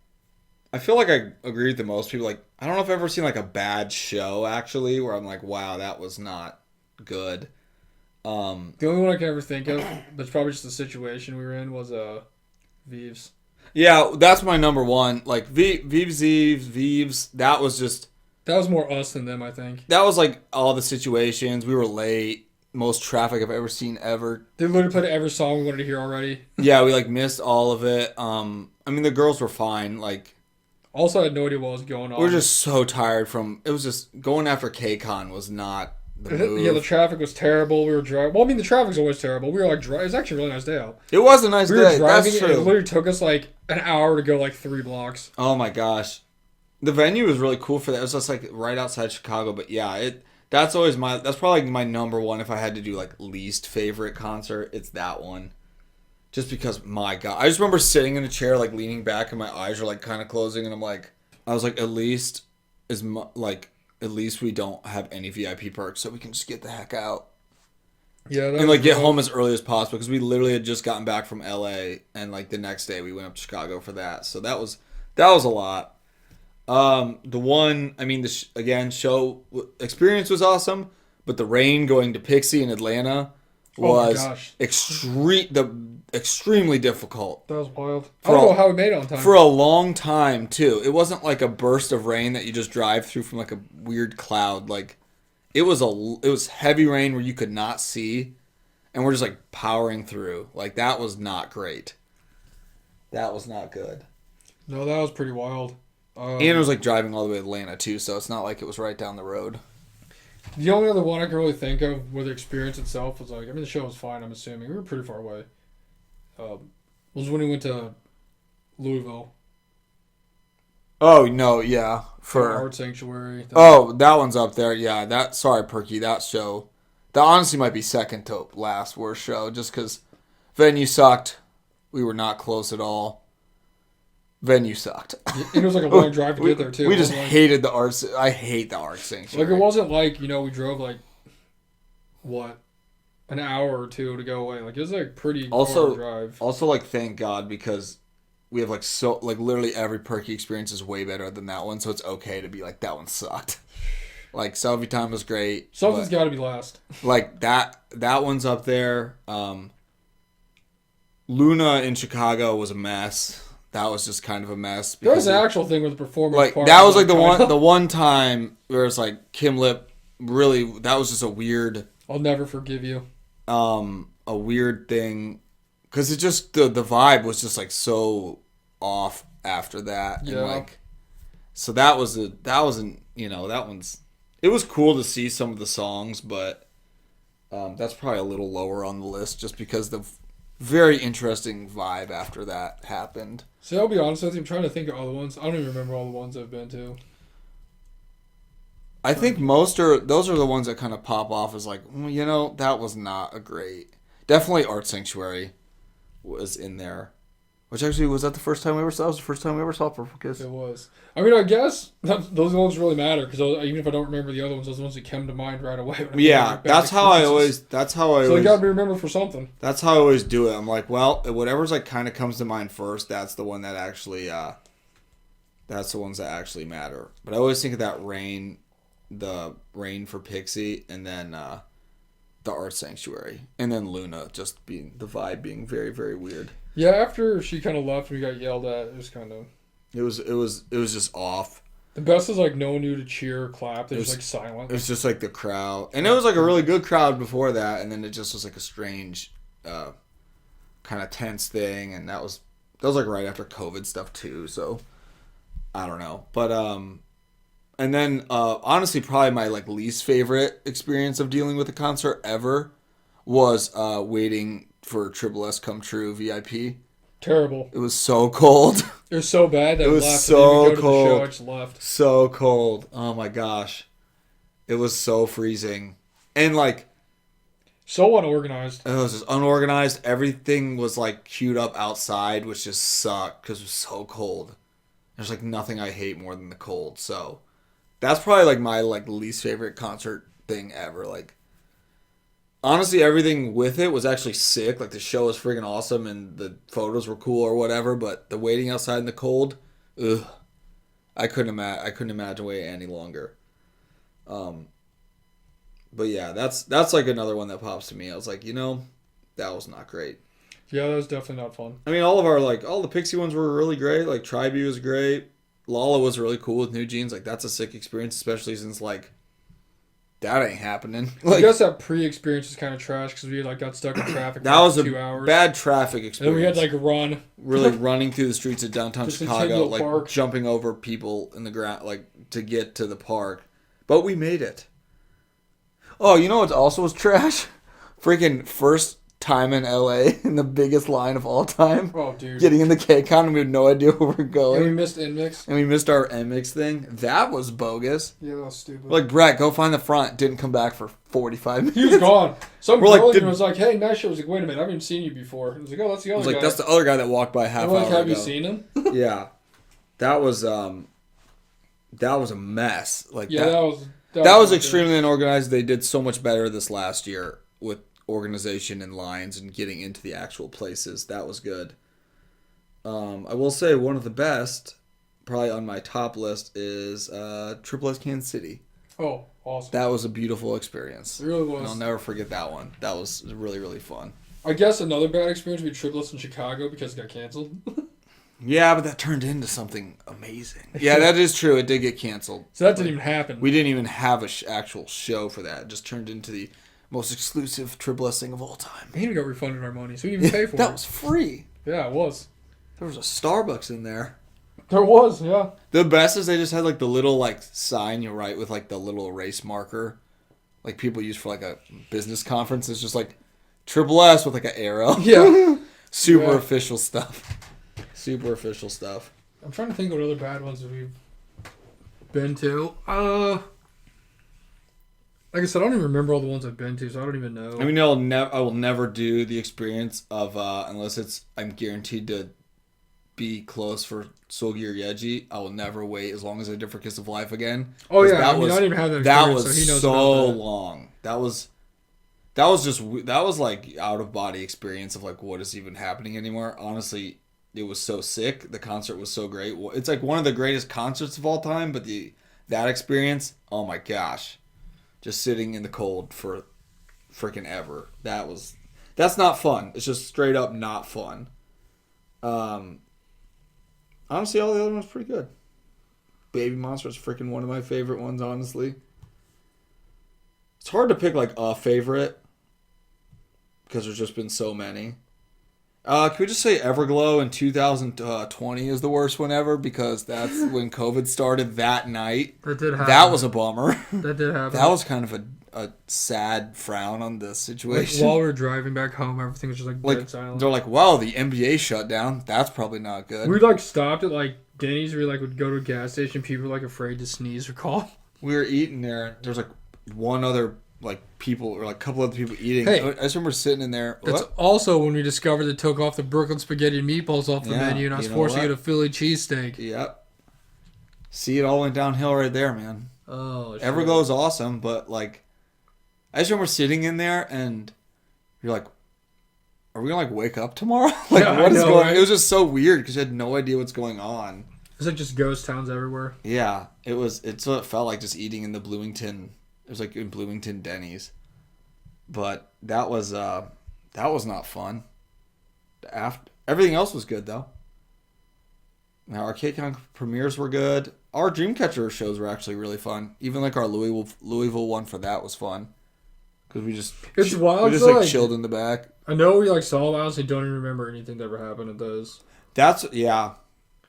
I feel like I agree with the most people. Like, I don't know if I've ever seen like a bad show actually where I'm like, wow, that was not good. The only one I can ever think of, but it's probably just the situation we were in, was Vives. Yeah, that's my number one. Like Vives, that was just. That was more us than them, I think. That was like all the situations. We were late. Most traffic I've ever seen ever. They literally played every song we wanted to hear already. Yeah, we like missed all of it. I mean, the girls were fine. Like, also, I had no idea what was going on. We were just so tired from. It was just going after KCON was not the move. Yeah, the traffic was terrible. We were driving. Well, I mean, the traffic's always terrible. We were like driving. It was actually a really nice day out. It was a nice day. We were driving. That's true. And it literally took us like an hour to go like 3 blocks. Oh my gosh. The venue was really cool for that. It was just like right outside Chicago, but yeah, that's probably my number one if I had to do like least favorite concert. It's that one. Just because, my God, I just remember sitting in a chair like leaning back and my eyes are like kind of closing and I was like, at least we don't have any VIP perks so we can just get the heck out. Yeah, and like get home as early as possible because we literally had just gotten back from LA and like the next day we went up to Chicago for that. So that was a lot. The one, I mean, show experience was awesome, but the rain going to Pixie in Atlanta was extremely difficult. That was wild. I don't know how we made it on time. For a long time, too. It wasn't like a burst of rain that you just drive through from like a weird cloud. Like, it was heavy rain where you could not see, and we're just like powering through. Like, that was not great. That was not good. No, that was pretty wild. And it was like driving all the way to Atlanta too, so it's not like it was right down the road. The only other one I can really think of where the experience itself was like, I mean, the show was fine, I'm assuming. We were pretty far away. Was when we went to Louisville. Oh, no, yeah. For Art Sanctuary. That one's up there. Yeah, sorry, Perky, that show. That honestly might be second to last worst show, just because venue sucked. We were not close at all. venue sucked. And it was like a long drive to get there too. We just Like, hated the art. I hate the art sanctuary. like it wasn't like we drove like what an hour or two to go away. Like it was like pretty far drive. Also, like thank God because we have like so like literally every Perky experience is way better than that one, so it's okay to be like that one sucked. Like Selfie Time was great. Something's got to be last. Like that one's up there. Luna in Chicago was a mess. That was just kind of a mess. There was an actual thing with the performance. Like part that was like the one time where it's like Kim Lip really that was just a weird. I'll never forgive you. A weird thing because it just the vibe was just like so off after that. Yeah. And like so that wasn't that one's it was cool to see some of the songs, but that's probably a little lower on the list just because the very interesting vibe after that happened. So I'll be honest with you, I'm trying to think of all the ones. I don't even remember all the ones I've been to. I think those are the ones that kind of pop off as like, that was not a great. Definitely Art Sanctuary was in there. Which actually, was that the first time we ever saw? It was the first time we ever saw Purple Kiss. It was. I mean, I guess those ones really matter because even if I don't remember the other ones, those ones that come to mind right away. Yeah, that's how I always. So they got to be remembered for something. That's how I always do it. I'm like, well, whatever's like kind of comes to mind first. That's the one that actually. That's the ones that actually matter. But I always think of that Rain, the Rain for Pixie, and then the Art Sanctuary, and then Luna just being the vibe being very very weird. Yeah, after she kind of left and we got yelled at, it was kind of... It was just off. The best is like no one knew to cheer or clap. They was like silent. It was just like the crowd. And it was like a really good crowd before that, and then it just was like a strange kind of tense thing, and that was like right after COVID stuff too, so I don't know. But and then honestly probably my like least favorite experience of dealing with a concert ever was waiting for Triple S Come True VIP. Terrible. It was so cold. It was so bad that it was left. so cold. The show, I just left. So cold. Oh my gosh. It was so freezing. And like so unorganized. It was just unorganized. Everything was like queued up outside, which just sucked because it was so cold. There's like nothing I hate more than the cold. So that's probably like my like least favorite concert thing ever. Like honestly, everything with it was actually sick. Like the show was freaking awesome and the photos were cool or whatever. But the waiting outside in the cold, ugh, I couldn't imagine waiting any longer. But yeah, that's like another one that pops to me. I was like, that was not great. Yeah, that was definitely not fun. I mean, all the Pixie ones were really great. Like Tribe was great. Lala was really cool with New Jeans. Like that's a sick experience, especially since like that ain't happening. Like, I guess that pre-experience is kind of trash because we like got stuck in traffic. That was 2 hours. Bad traffic experience. And then we had like run, really running through the streets of downtown Chicago, like Park. Jumping over people in the ground, like to get to the park. But we made it. Oh, you know what also was trash? Freaking first time in LA in the biggest line of all time. Oh, dude. Getting in the K-Con and we had no idea where we're going. And we missed Inmix. And we missed our Inmix thing. That was bogus. Yeah, that was stupid. Like, Brett, go find the front. Didn't come back for 45 minutes. He was gone. Some We're girl like, was like, hey, nice show. I was like, wait a minute, I haven't even seen you before. I was like, oh, that's the other guy. That's the other guy that walked by half hour ago. Have you seen him? Yeah. That was a mess. Like, yeah, that was extremely unorganized. They did so much better this last year with organization and lines and getting into the actual places. That was good. I will say one of the best, probably on my top list, is Triple S Kansas City. Oh, awesome. That was a beautiful experience. It really was. And I'll never forget that one. That was really, really fun. I guess another bad experience would be Triple S in Chicago because it got canceled. Yeah, but that turned into something amazing. Yeah, that is true. It did get canceled. So that didn't even happen. We didn't even have an actual show for that. It just turned into the most exclusive Triple S thing of all time. We even got refunded our money, so we didn't even pay for it. That was free. Yeah, it was. There was a Starbucks in there. There was, yeah. The best is they just had like the little like sign you write with like the little erase marker, like people use for like a business conference. It's just like Triple S with like an arrow. Yeah. Super official stuff. Super official stuff. I'm trying to think what other bad ones we've been to. Like I said, I don't even remember all the ones I've been to, so I don't even know. I mean, I will never do the experience of unless I'm guaranteed to be close for Solgi or Yeji, I will never wait as long as I did for Kiss of Life again. Oh 'Cause yeah, I didn't even have that that experience, was so he knows so about that. long. That was like out of body experience of like what is even happening anymore. Honestly, it was so sick. The concert was so great. It's like one of the greatest concerts of all time. But that experience, oh my gosh, just sitting in the cold for freaking ever. That's not fun. It's just straight up not fun. Honestly, all the other ones pretty good. Baby Monster is freaking one of my favorite ones. Honestly, it's hard to pick like a favorite because there's just been so many. Can we just say Everglow in 2020 is the worst one ever because that's when COVID started that night. That did happen. That was a bummer. That did happen. That was kind of a sad frown on the situation. Like, while we were driving back home, everything was just like dead silent. They're like, wow, the NBA shut down. That's probably not good. We like stopped at like Denny's. We like would go to a gas station. People were like afraid to sneeze or cough. We were eating there. There's like one other like people or like a couple other people eating. Hey, I just remember sitting in there. That's also when we discovered they took off the Brooklyn spaghetti and meatballs off the menu, and I was forced to get a Philly cheesesteak. Yep. See, it all went downhill right there, man. Oh, shit. Everglow is awesome, but like, I just remember sitting in there and you're like, are we gonna like wake up tomorrow? Like, yeah, what is going on? right? It was just so weird because you had no idea what's going on. It's like just ghost towns everywhere. Yeah, it's what it felt like just eating in the Bloomington. It was like in Bloomington Denny's. But that was not fun. Everything else was good though. Now our KCON premieres were good. Our Dreamcatcher shows were actually really fun. Even like our Louisville one for that was fun. Because It's wild. We just like chilled in the back. I know we like saw them. I don't even remember anything that ever happened at those. Yeah.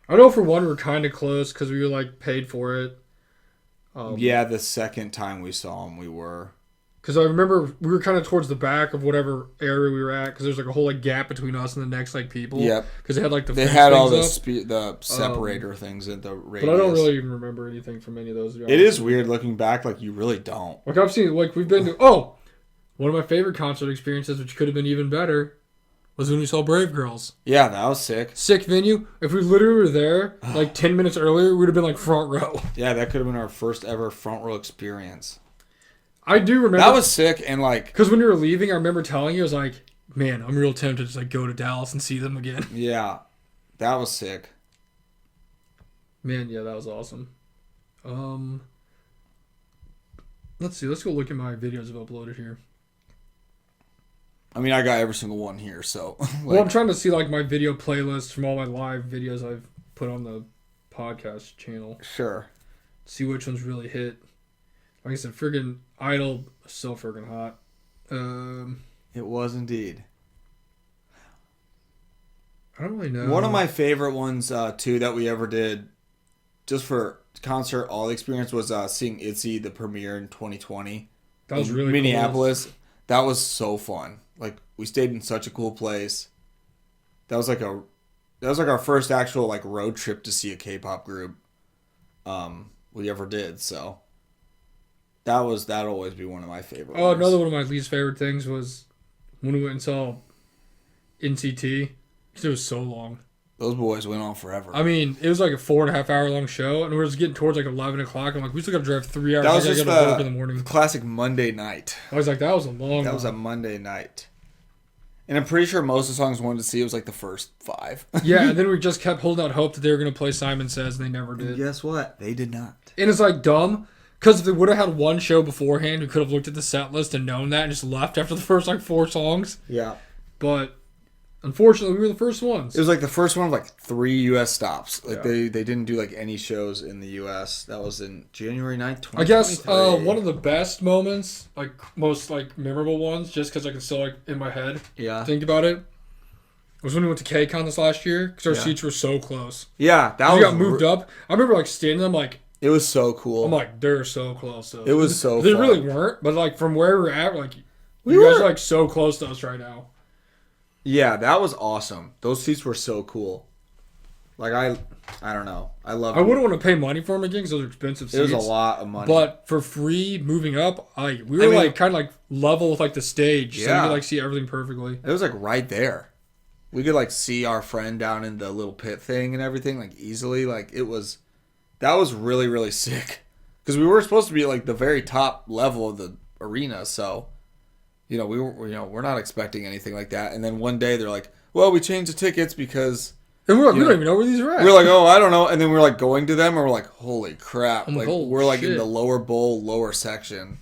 I know for one we were kind of close because we were like paid for it. Yeah, the second time we saw them, we were. Because I remember we were kind of towards the back of whatever area we were at. Because there's like a whole like gap between us and the next like people. Yep. Because they had like they had all the separator things at the radius. But I don't really even remember anything from any of those. It is weird looking back. Like you really don't. Like I've seen like we've been to one of my favorite concert experiences, which could have been even better, was when we saw Brave Girls. Yeah, that was sick. Sick venue. If we literally were there like 10 minutes earlier, we would have been like front row. Yeah, that could have been our first ever front row experience. I do remember. That was sick and like... Because when we were leaving, I remember telling you, I was like, man, I'm real tempted to just like go to Dallas and see them again. Yeah, that was sick. Man, yeah, that was awesome. Let's see. Let's go look at my videos I've uploaded here. I mean, I got every single one here, so... Well, I'm trying to see like my video playlists from all my live videos I've put on the podcast channel. Sure. See which ones really hit. Like I said, friggin' Idol is so friggin' hot. It was indeed. I don't really know. One of my favorite ones, too, that we ever did, just for concert all experience, was seeing ITZY, the premiere in 2020. That was really Minneapolis. Cool. That was so fun. Like, we stayed in such a cool place. That was like our first actual like road trip to see a K-pop group we ever did, so that'll always be one of my favorite ones. Another one of my least favorite things was when we went and saw NCT. It was so long. Those boys went on forever. I mean, it was like a 4.5 hour long show, and we were just getting towards like 11 o'clock. I'm like, we still got to drive 3 hours. That was just to work in the morning. Classic Monday night. I was like, that was a long. That was a Monday night. And I'm pretty sure most of the songs we wanted to see was like the first 5. Yeah, and then we just kept holding out hope that they were going to play Simon Says, and they never did. And guess what? They did not. And it's like dumb, because if they would have had one show beforehand, we could have looked at the set list and known that and just left after the first like 4 songs. Yeah. But unfortunately, we were the first ones. It was like the first one of like 3 U.S. stops. Like Yeah. they didn't do like any shows in the U.S. That was in January 9th, 2023. I guess one of the best moments, like most like memorable ones, just because I can still like in my head think about it, was when we went to KCON this last year because our seats were so close. Yeah, we got moved up. I remember like standing there, I'm like, it was so cool. I'm like, they're so close to us. It was so They fun. really weren't, but like from where we're at, like you guys are like so close to us right now. Yeah, that was awesome. Those seats were so cool. Like I don't know. I love. I wouldn't want to pay money for them again because those are expensive seats. It was a lot of money. But for free moving up, we were like kind of like level with like the stage, so you could like see everything perfectly. It was like right there. We could like see our friend down in the little pit thing and everything like easily. Like that was really really sick because we were supposed to be like the very top level of the arena. So we're not expecting anything like that. And then one day they're like, well, we changed the tickets because. And we're like, we don't even know where these are at. We're like, oh, I don't know. And then we're like going to them and we're like, holy crap. I'm like holy we're like shit. in the lower bowl, lower section.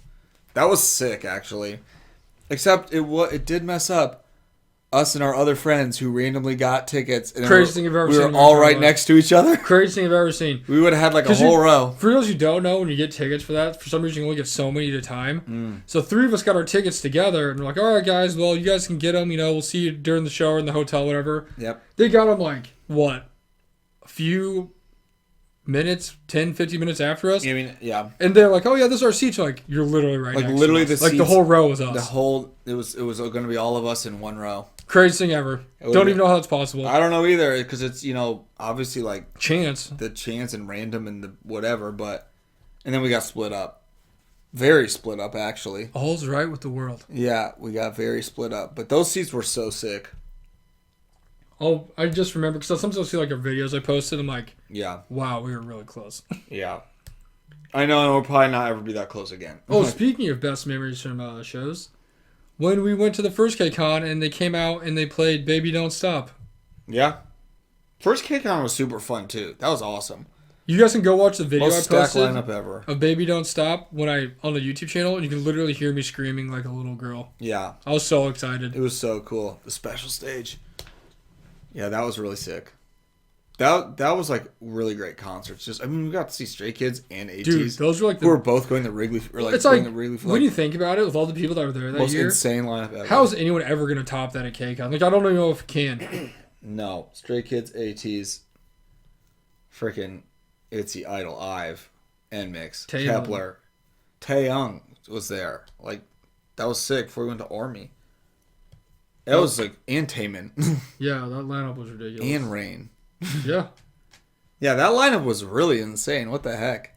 That was sick, actually. Except it did mess up us and our other friends who randomly got tickets. And Craziest thing I've ever we seen. were all right next to each other. Craziest thing I've ever seen. We would have had like a whole row. For those who don't know, when you get tickets for that, for some reason you only get so many at a time. So 3 of us got our tickets together, and we're like, all right, guys, well, you guys can get them. We'll see you during the show or in the hotel, whatever. Yep. They got them like, what? A few minutes, 10, 15 minutes after us. I mean, yeah. And they're like, oh yeah, this is our seats. Like, you're literally right like next literally to us. the Like, the seats, whole row was us. It was going to be all of us in one row. Craziest thing ever. Don't even know how that's possible. I don't know either because it's, obviously like Chance. the chance and random and the whatever, and then we got split up. Very split up, actually. All's right with the world. Yeah, we got very split up. But those seats were so sick. Oh, I just remember because I sometimes see like our videos I posted. I'm like, yeah, wow, we were really close. Yeah, I know, and we'll probably not ever be that close again. Oh, speaking of best memories from shows, when we went to the first KCON and they came out and they played "Baby Don't Stop." Yeah, first KCON was super fun too. That was awesome. You guys can go watch the video Most I posted lineup ever of "Baby Don't Stop" on the YouTube channel, and you can literally hear me screaming like a little girl. Yeah, I was so excited. it was so cool. The special stage. Yeah, that was really sick. That was like really great concerts. We got to see Stray Kids and ATs. Dude, those were like who were both going to Wrigley. It's like when you think about it, with all the people that were there that most year, insane lineup ever. how is anyone ever going to top that at KCON? Like, I don't even know if it can. No, Stray Kids, ATs, freaking ITZY, Idol, IVE, NMIX, Kepler, Taeyong was there. Like, that was sick before we went to Army. That was like, and Taemin. Yeah, that lineup was ridiculous. And Rain. Yeah. Yeah, that lineup was really insane. What the heck?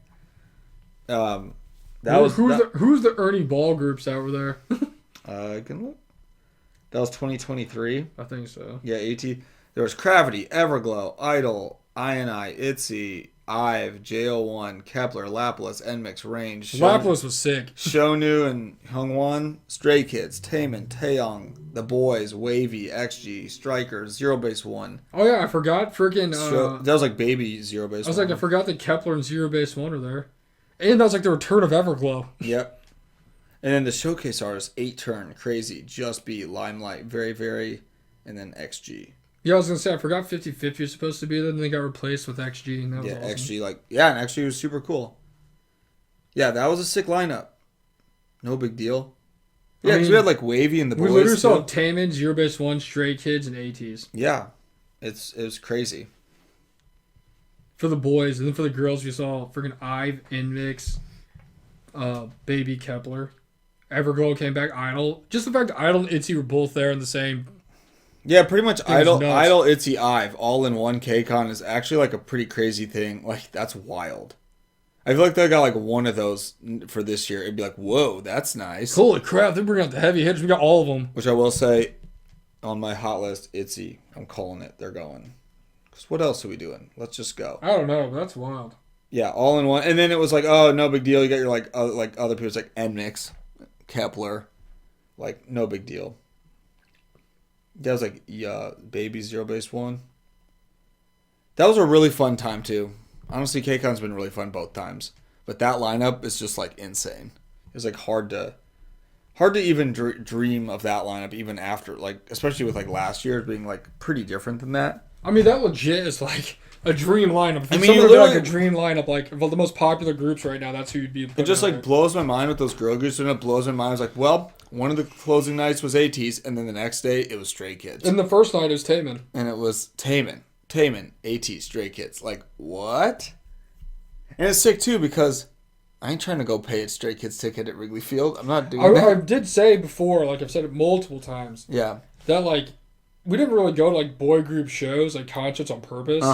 Who's the Ernie Ball groups that were there? I can look. That was 2023. I think so. Yeah, AT. There was Gravity, Everglow, Idol, INI, ITZY, IVE, JO1, Kepler, Laplace, NMIX, Range. Laplace was sick. Shonu and Hungwon, Stray Kids, Taemin, Taeyong, The Boys, Wavy, XG, Strikers, Zero Base One. Oh yeah, I forgot freaking. That was like baby Zero Base. I was like, I forgot that Kepler and Zero Base One were there, and that was like the return of Everglow. Yep. And then the showcase artists: 8-Turn, Crazy, Just Be, Limelight, Very Very, and then XG. Yeah, I was gonna say I forgot 50-50 was supposed to be there, and they got replaced with XG, and that was awesome. XG and XG was super cool. Yeah, that was a sick lineup. No big deal. Yeah, because we had like Wavy and The Boys. We literally saw Taemin, Zero Base One, Stray Kids, and ATs. Yeah, it was crazy. For the boys, and then for the girls, we saw freaking IVE, NMIX, Baby Kepler, Everglow came back, Idol. Just the fact that Idol and ITZY were both there in the same. Yeah, pretty much Idol, ITZY, IVE, all in one KCON is actually like a pretty crazy thing. Like, that's wild. I feel like they got like one of those for this year. It'd be like, whoa, that's nice. Holy crap, they're bringing out the heavy hitters. We got all of them. Which I will say, on my hot list, ITZY. I'm calling it. They're going. Because what else are we doing? Let's just go. I don't know, but that's wild. Yeah, all in one. And then it was like, oh, no big deal. You got your like other people's like NMIX, Kepler. Like, no big deal. That was like, Baby Zero Base One. That was a really fun time too. Honestly, KCON's been really fun both times. But that lineup is just like insane. It was like hard to even dream of that lineup even after, like, especially with like last year being like pretty different than that. I mean, that legit is like a dream lineup. I mean, like a dream lineup, like of the most popular groups right now, that's who you'd be. It just like blows my mind with those girl groups, and it blows my mind. I was like, well, one of the closing nights was ATs, and then the next day it was Stray Kids. And the first night it was Taemin. And it was Taemin, AT, Stray Kids. Like, what? And it's sick too because I ain't trying to go pay a Stray Kids ticket at Wrigley Field. I'm not doing that. I did say before, like I've said it multiple times. Yeah. That like we didn't really go to like boy group shows, like concerts on purpose.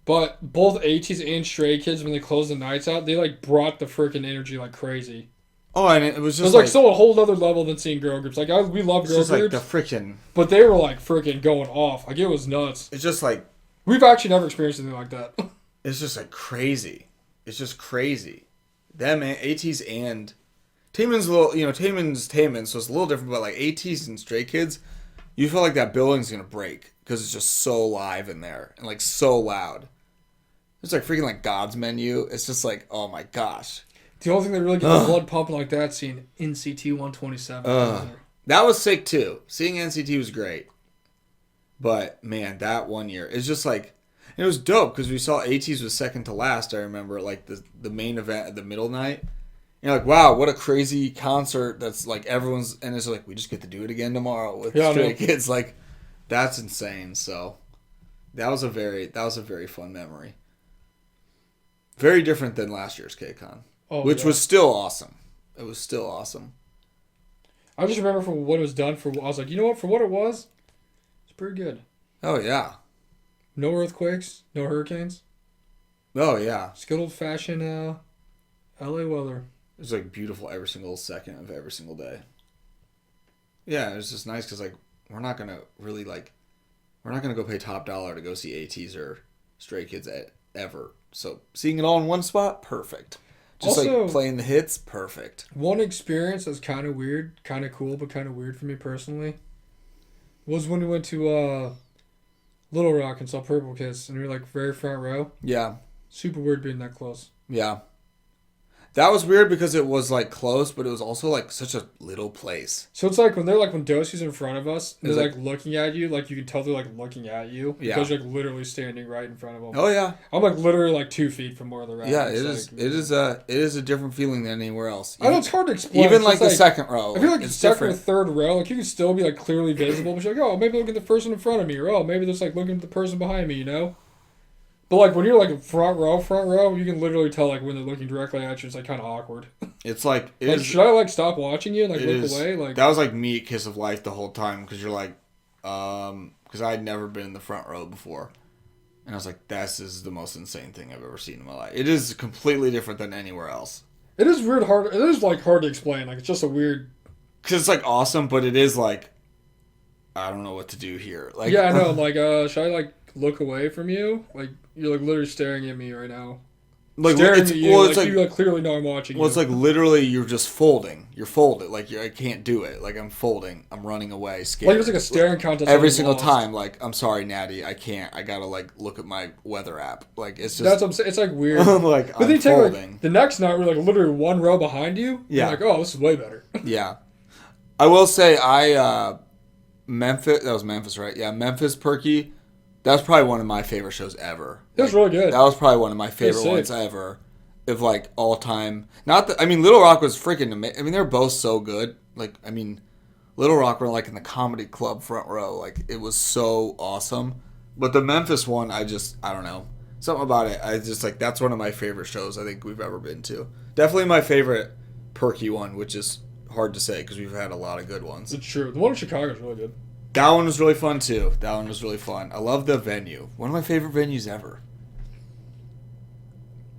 But both ATs and Stray Kids, when they closed the nights out, they like brought the freaking energy like crazy. Oh, and it was It just was like still a whole other level than seeing girl groups. Like we love girl just like groups, the freaking. but they were like freaking going off. Like it was nuts. It's just like We've actually never experienced anything like that. it's just like crazy. It's just crazy. Them ATs and Taemin's a little, Taemin, so it's a little different. But like ATs and Stray Kids, you feel like that building's gonna break because it's just so live in there and like so loud. It's like freaking like God's Menu. It's just like, oh my gosh. The only thing that really gets the blood pumping like that, seeing NCT 127. That was sick too. Seeing NCT was great. But man, that one year, it's just like, it was dope because we saw ATs was second to last. I remember like the main event at the middle night. And you're like, wow, what a crazy concert. That's like everyone's, and it's like, we just get to do it again tomorrow with Stray Kids. Like, that's insane. So that was a very fun memory. Very different than last year's KCON. Which was still awesome. It was still awesome. I just remember for what it was done for. I was like, you know what? For what it was, it's pretty good. Oh yeah. No earthquakes, no hurricanes. Oh yeah. Just good old fashioned LA weather. It was like beautiful every single second of every single day. Yeah, it was just nice because like we're not gonna go pay top dollar to go see ATs or Stray Kids ever. So seeing it all in one spot, perfect. Just also, like playing the hits, perfect. One experience that's kind of weird, kind of cool, but kind of weird for me personally, was when we went to Little Rock and saw Purple Kiss, and we were like very front row. Yeah. Super weird being that close. Yeah. That was weird because it was like close, but it was also like such a little place. So it's like when Dosie's in front of us, and they're like looking at you, like you can tell they're like looking at you. Yeah. Because you're like literally standing right in front of them. Oh yeah. I'm like literally like 2 feet from where they're at. Yeah, it is a different feeling than anywhere else. I know it's hard to explain. Even like the second row. I feel like it's second or third row, like you can still be like clearly visible, but you're like, oh, maybe look at the person in front of me, or oh, maybe there's like looking at the person behind me, you know? But like when you're like front row, you can literally tell like when they're looking directly at you, it's like kind of awkward. It's like, should I like stop watching you and like look away? Like that was like me at Kiss of Life the whole time because you're like, because I had never been in the front row before, and I was like, this is the most insane thing I've ever seen in my life. It is completely different than anywhere else. It is weird, hard. It is like hard to explain. Like it's just a weird. Because it's like awesome, but it is like, I don't know what to do here. Like yeah, I know. Like, should I like look away from you? Like you're like literally staring at me right now. Like staring at you. Well, it's like you like clearly know I'm watching. Well, it's like literally you're just folding. You're folded. Like I can't do it. Like I'm folding. I'm running away. Scared. Like it's like a staring contest every single time. Like I'm sorry, Natty. I can't. I gotta like look at my weather app. Like it's just. That's what I'm saying. It's like weird. Like but then you take like the next night we're like literally one row behind you. Yeah. You're like, oh, this is way better. Yeah. I will say Memphis. That was Memphis, right? Yeah, Memphis Perky. That was probably one of my favorite shows ever. It was really good. That was probably one of my favorite ones ever. Of like all time. Not that I mean Little Rock was freaking amazing. I mean they're both so good. Like I mean Little Rock were like in the comedy club front row. Like it was so awesome. But the Memphis one I don't know. Something about it. I just like that's one of my favorite shows I think we've ever been to. Definitely my favorite Perky one, which is hard to say because we've had a lot of good ones. It's true. The one in Chicago is really good. That one was really fun too. That one was really fun. I love the venue. One of my favorite venues ever.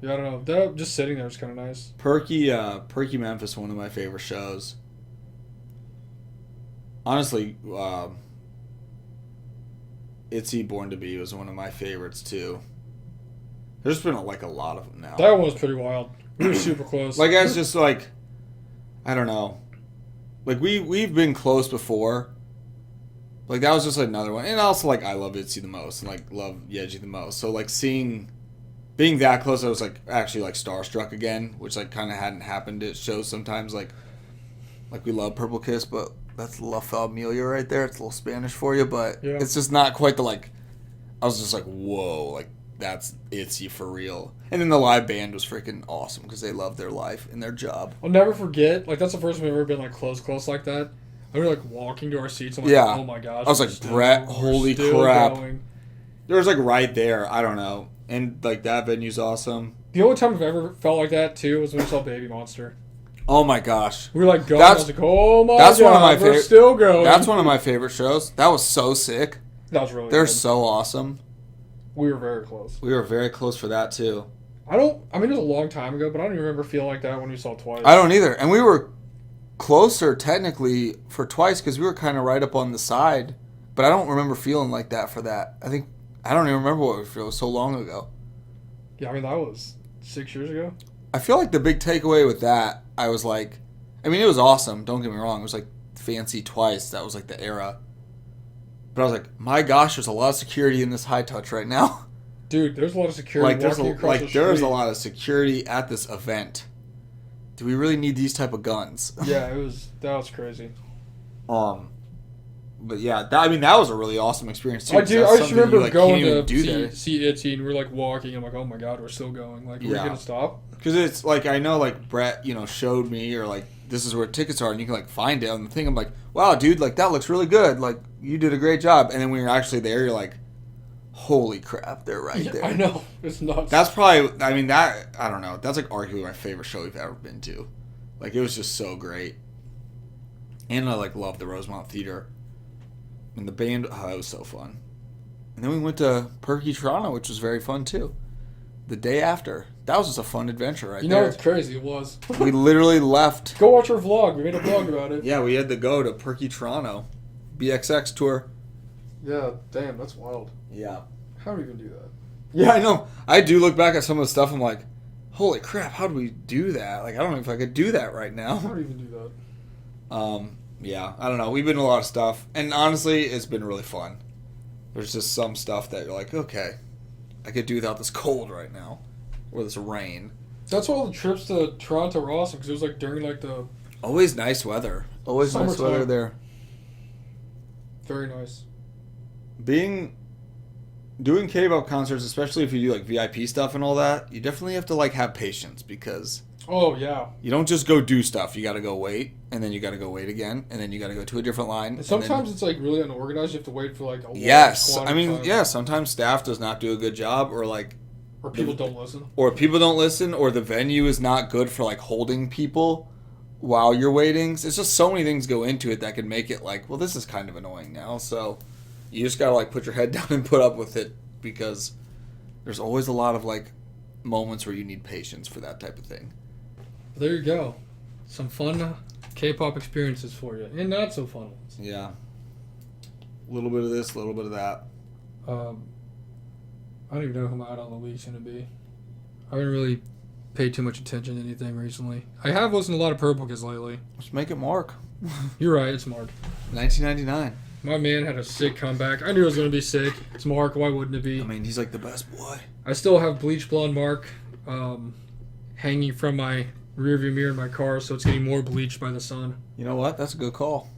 Yeah, I don't know. Just sitting there was kind of nice. Perky Memphis, one of my favorite shows. Honestly, Itzy Born to Be was one of my favorites too. There's been a lot of them now. That one was pretty wild. We were super close. Like it's just like, I don't know. Like we've been close before. Like that was just another one, and also like I love Itzy the most, and like love Yeji the most. So like being that close, I was like actually like starstruck again, which like kind of hadn't happened at shows sometimes. Like we love Purple Kiss, but that's La Familia right there. It's a little Spanish for you, but It's just not quite the like. I was just like, whoa, like that's Itzy for real. And then the live band was freaking awesome because they love their life and their job. I'll never forget. Like that's the first time we've ever been like close like that. We were like walking to our seats. I'm like, oh my gosh. I was like, Brett, holy crap. There was like right there. I don't know. And like that venue's awesome. The only time I've ever felt like that too was when we saw Baby Monster. Oh my gosh. We were like going. I was like, oh my god. One of my we're still going. That's one of my favorite shows. That was so sick. That was really They're good. so awesome. We were very close. We were very close for that too. I mean, it was a long time ago, but I don't even remember feeling like that when we saw Twice. I don't either. And we were closer technically for Twice because we were kind of right up on the side. But I don't remember feeling like that for that. I don't even remember what we feel. It was so long ago. Yeah, I mean, that was 6 years ago. I feel like the big takeaway with that, I was like, I mean, it was awesome. Don't get me wrong. It was like fancy Twice. That was like the era. But I was like, my gosh, there's a lot of security in this high touch right now. Dude, there's a lot of security Like walking across the street. there's a lot of security at this event. Do we really need these type of guns? Yeah, that was crazy. But yeah, that was a really awesome experience too. I just remember going can't to even see Itzy, and we're like walking. I'm like, oh my god, we're still going. Like, are we gonna stop? Because it's like I know like Brett, showed me or like this is where tickets are, and you can like find it on the thing. I'm like, wow, dude, like that looks really good. Like you did a great job. And then when you're actually there, you're like, holy crap, they're right there. I know, it's nuts. That's probably, I mean, that I don't know. That's like arguably my favorite show we've ever been to. Like it was just so great. And I like love the Rosemont Theater. And the band, it was so fun. And then we went to Perky Toronto, which was very fun too. The day after. That was just a fun adventure right there. It's crazy. It was. We literally left. Go watch our vlog. We made a vlog about it. Yeah, we had to go to Perky Toronto. BXX tour. Yeah, damn, that's wild. Yeah. How do we even do that? Yeah, I know. I do look back at some of the stuff, I'm like, holy crap, how do we do that? Like, I don't know if I could do that right now. How do we even do that? Yeah, I don't know. We've been to a lot of stuff, and honestly, it's been really fun. There's just some stuff that you're like, okay, I could do without this cold right now, or this rain. That's why all the trips to Toronto were awesome, because it was like during like the... Always nice weather. Always nice weather there. Very nice. Doing K-pop concerts, especially if you do like VIP stuff and all that, you definitely have to like have patience because... Oh, yeah. You don't just go do stuff. You got to go wait, and then you got to go wait again, and then you got to go to a different line. And sometimes it's like really unorganized. You have to wait for like a yes. long I mean, time. yeah. Sometimes staff does not do a good job, or like, or people don't listen, or the venue is not good for like holding people while you're waiting. It's just so many things go into it that can make it like, well, this is kind of annoying now. So you just got to like put your head down and put up with it because there's always a lot of like moments where you need patience for that type of thing. There you go. Some fun K-pop experiences for you. And not so fun ones. Yeah. A little bit of this, a little bit of that. I don't even know who my idol of the week's going to be. I haven't really paid too much attention to anything recently. I have listened to a lot of Purple Kiss lately. Let's make it Mark. You're right, it's Mark. 1999. My man had a sick comeback. I knew it was going to be sick. It's Mark, why wouldn't it be? I mean, he's like the best boy. I still have bleach blonde Mark hanging from my rearview mirror in my car, so it's getting more bleached by the sun. You know what? That's a good call.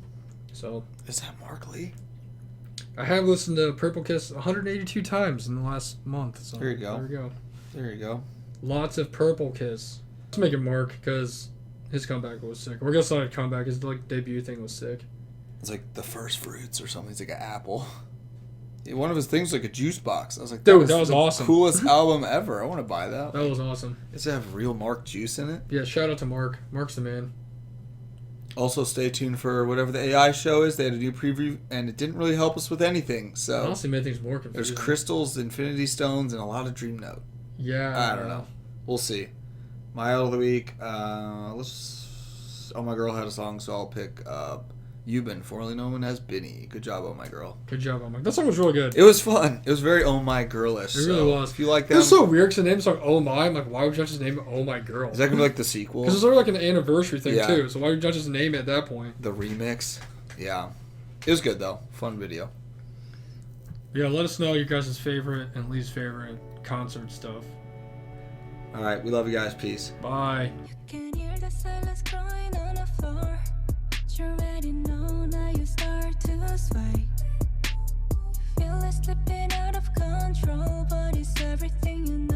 So is that Mark Lee? I have listened to Purple Kiss 182 times in the last month. So there you go. There we go. There you go. Lots of Purple Kiss. Let's make it Mark because his comeback was sick. We're gonna start a comeback. His like debut thing was sick. It's like the first fruits or something. It's like an apple. One of his things was like a juice box. I was like, dude, that was awesome. Coolest album ever. I want to buy that. That was awesome. Does it have real Mark juice in it? Yeah, shout out to Mark. Mark's the man. Also, stay tuned for whatever the AI show is. They had a new preview, and it didn't really help us with anything. So it honestly made things more confusing. There's crystals, infinity stones, and a lot of Dream Note. Yeah. I don't know. We'll see. My idol of the week. Oh, my girl had a song, so I'll pick Euban, formerly known as Benny. Good job, Oh My Girl. Good job, Oh My. That song was really good. It was fun. It was very Oh My Girlish. It really was. If you like that, it's so weird because the name song Oh My. I'm like, why would you just name it Oh My Girl? Is that gonna be like the sequel? Because it's sort of like an anniversary thing too. So why would you just name it at that point? The remix. Yeah, it was good though. Fun video. Yeah, let us know your guys' favorite and least favorite concert stuff. All right, we love you guys. Peace. Bye. You already know, now you start to sway. Feel it slipping out of control, but it's everything you know.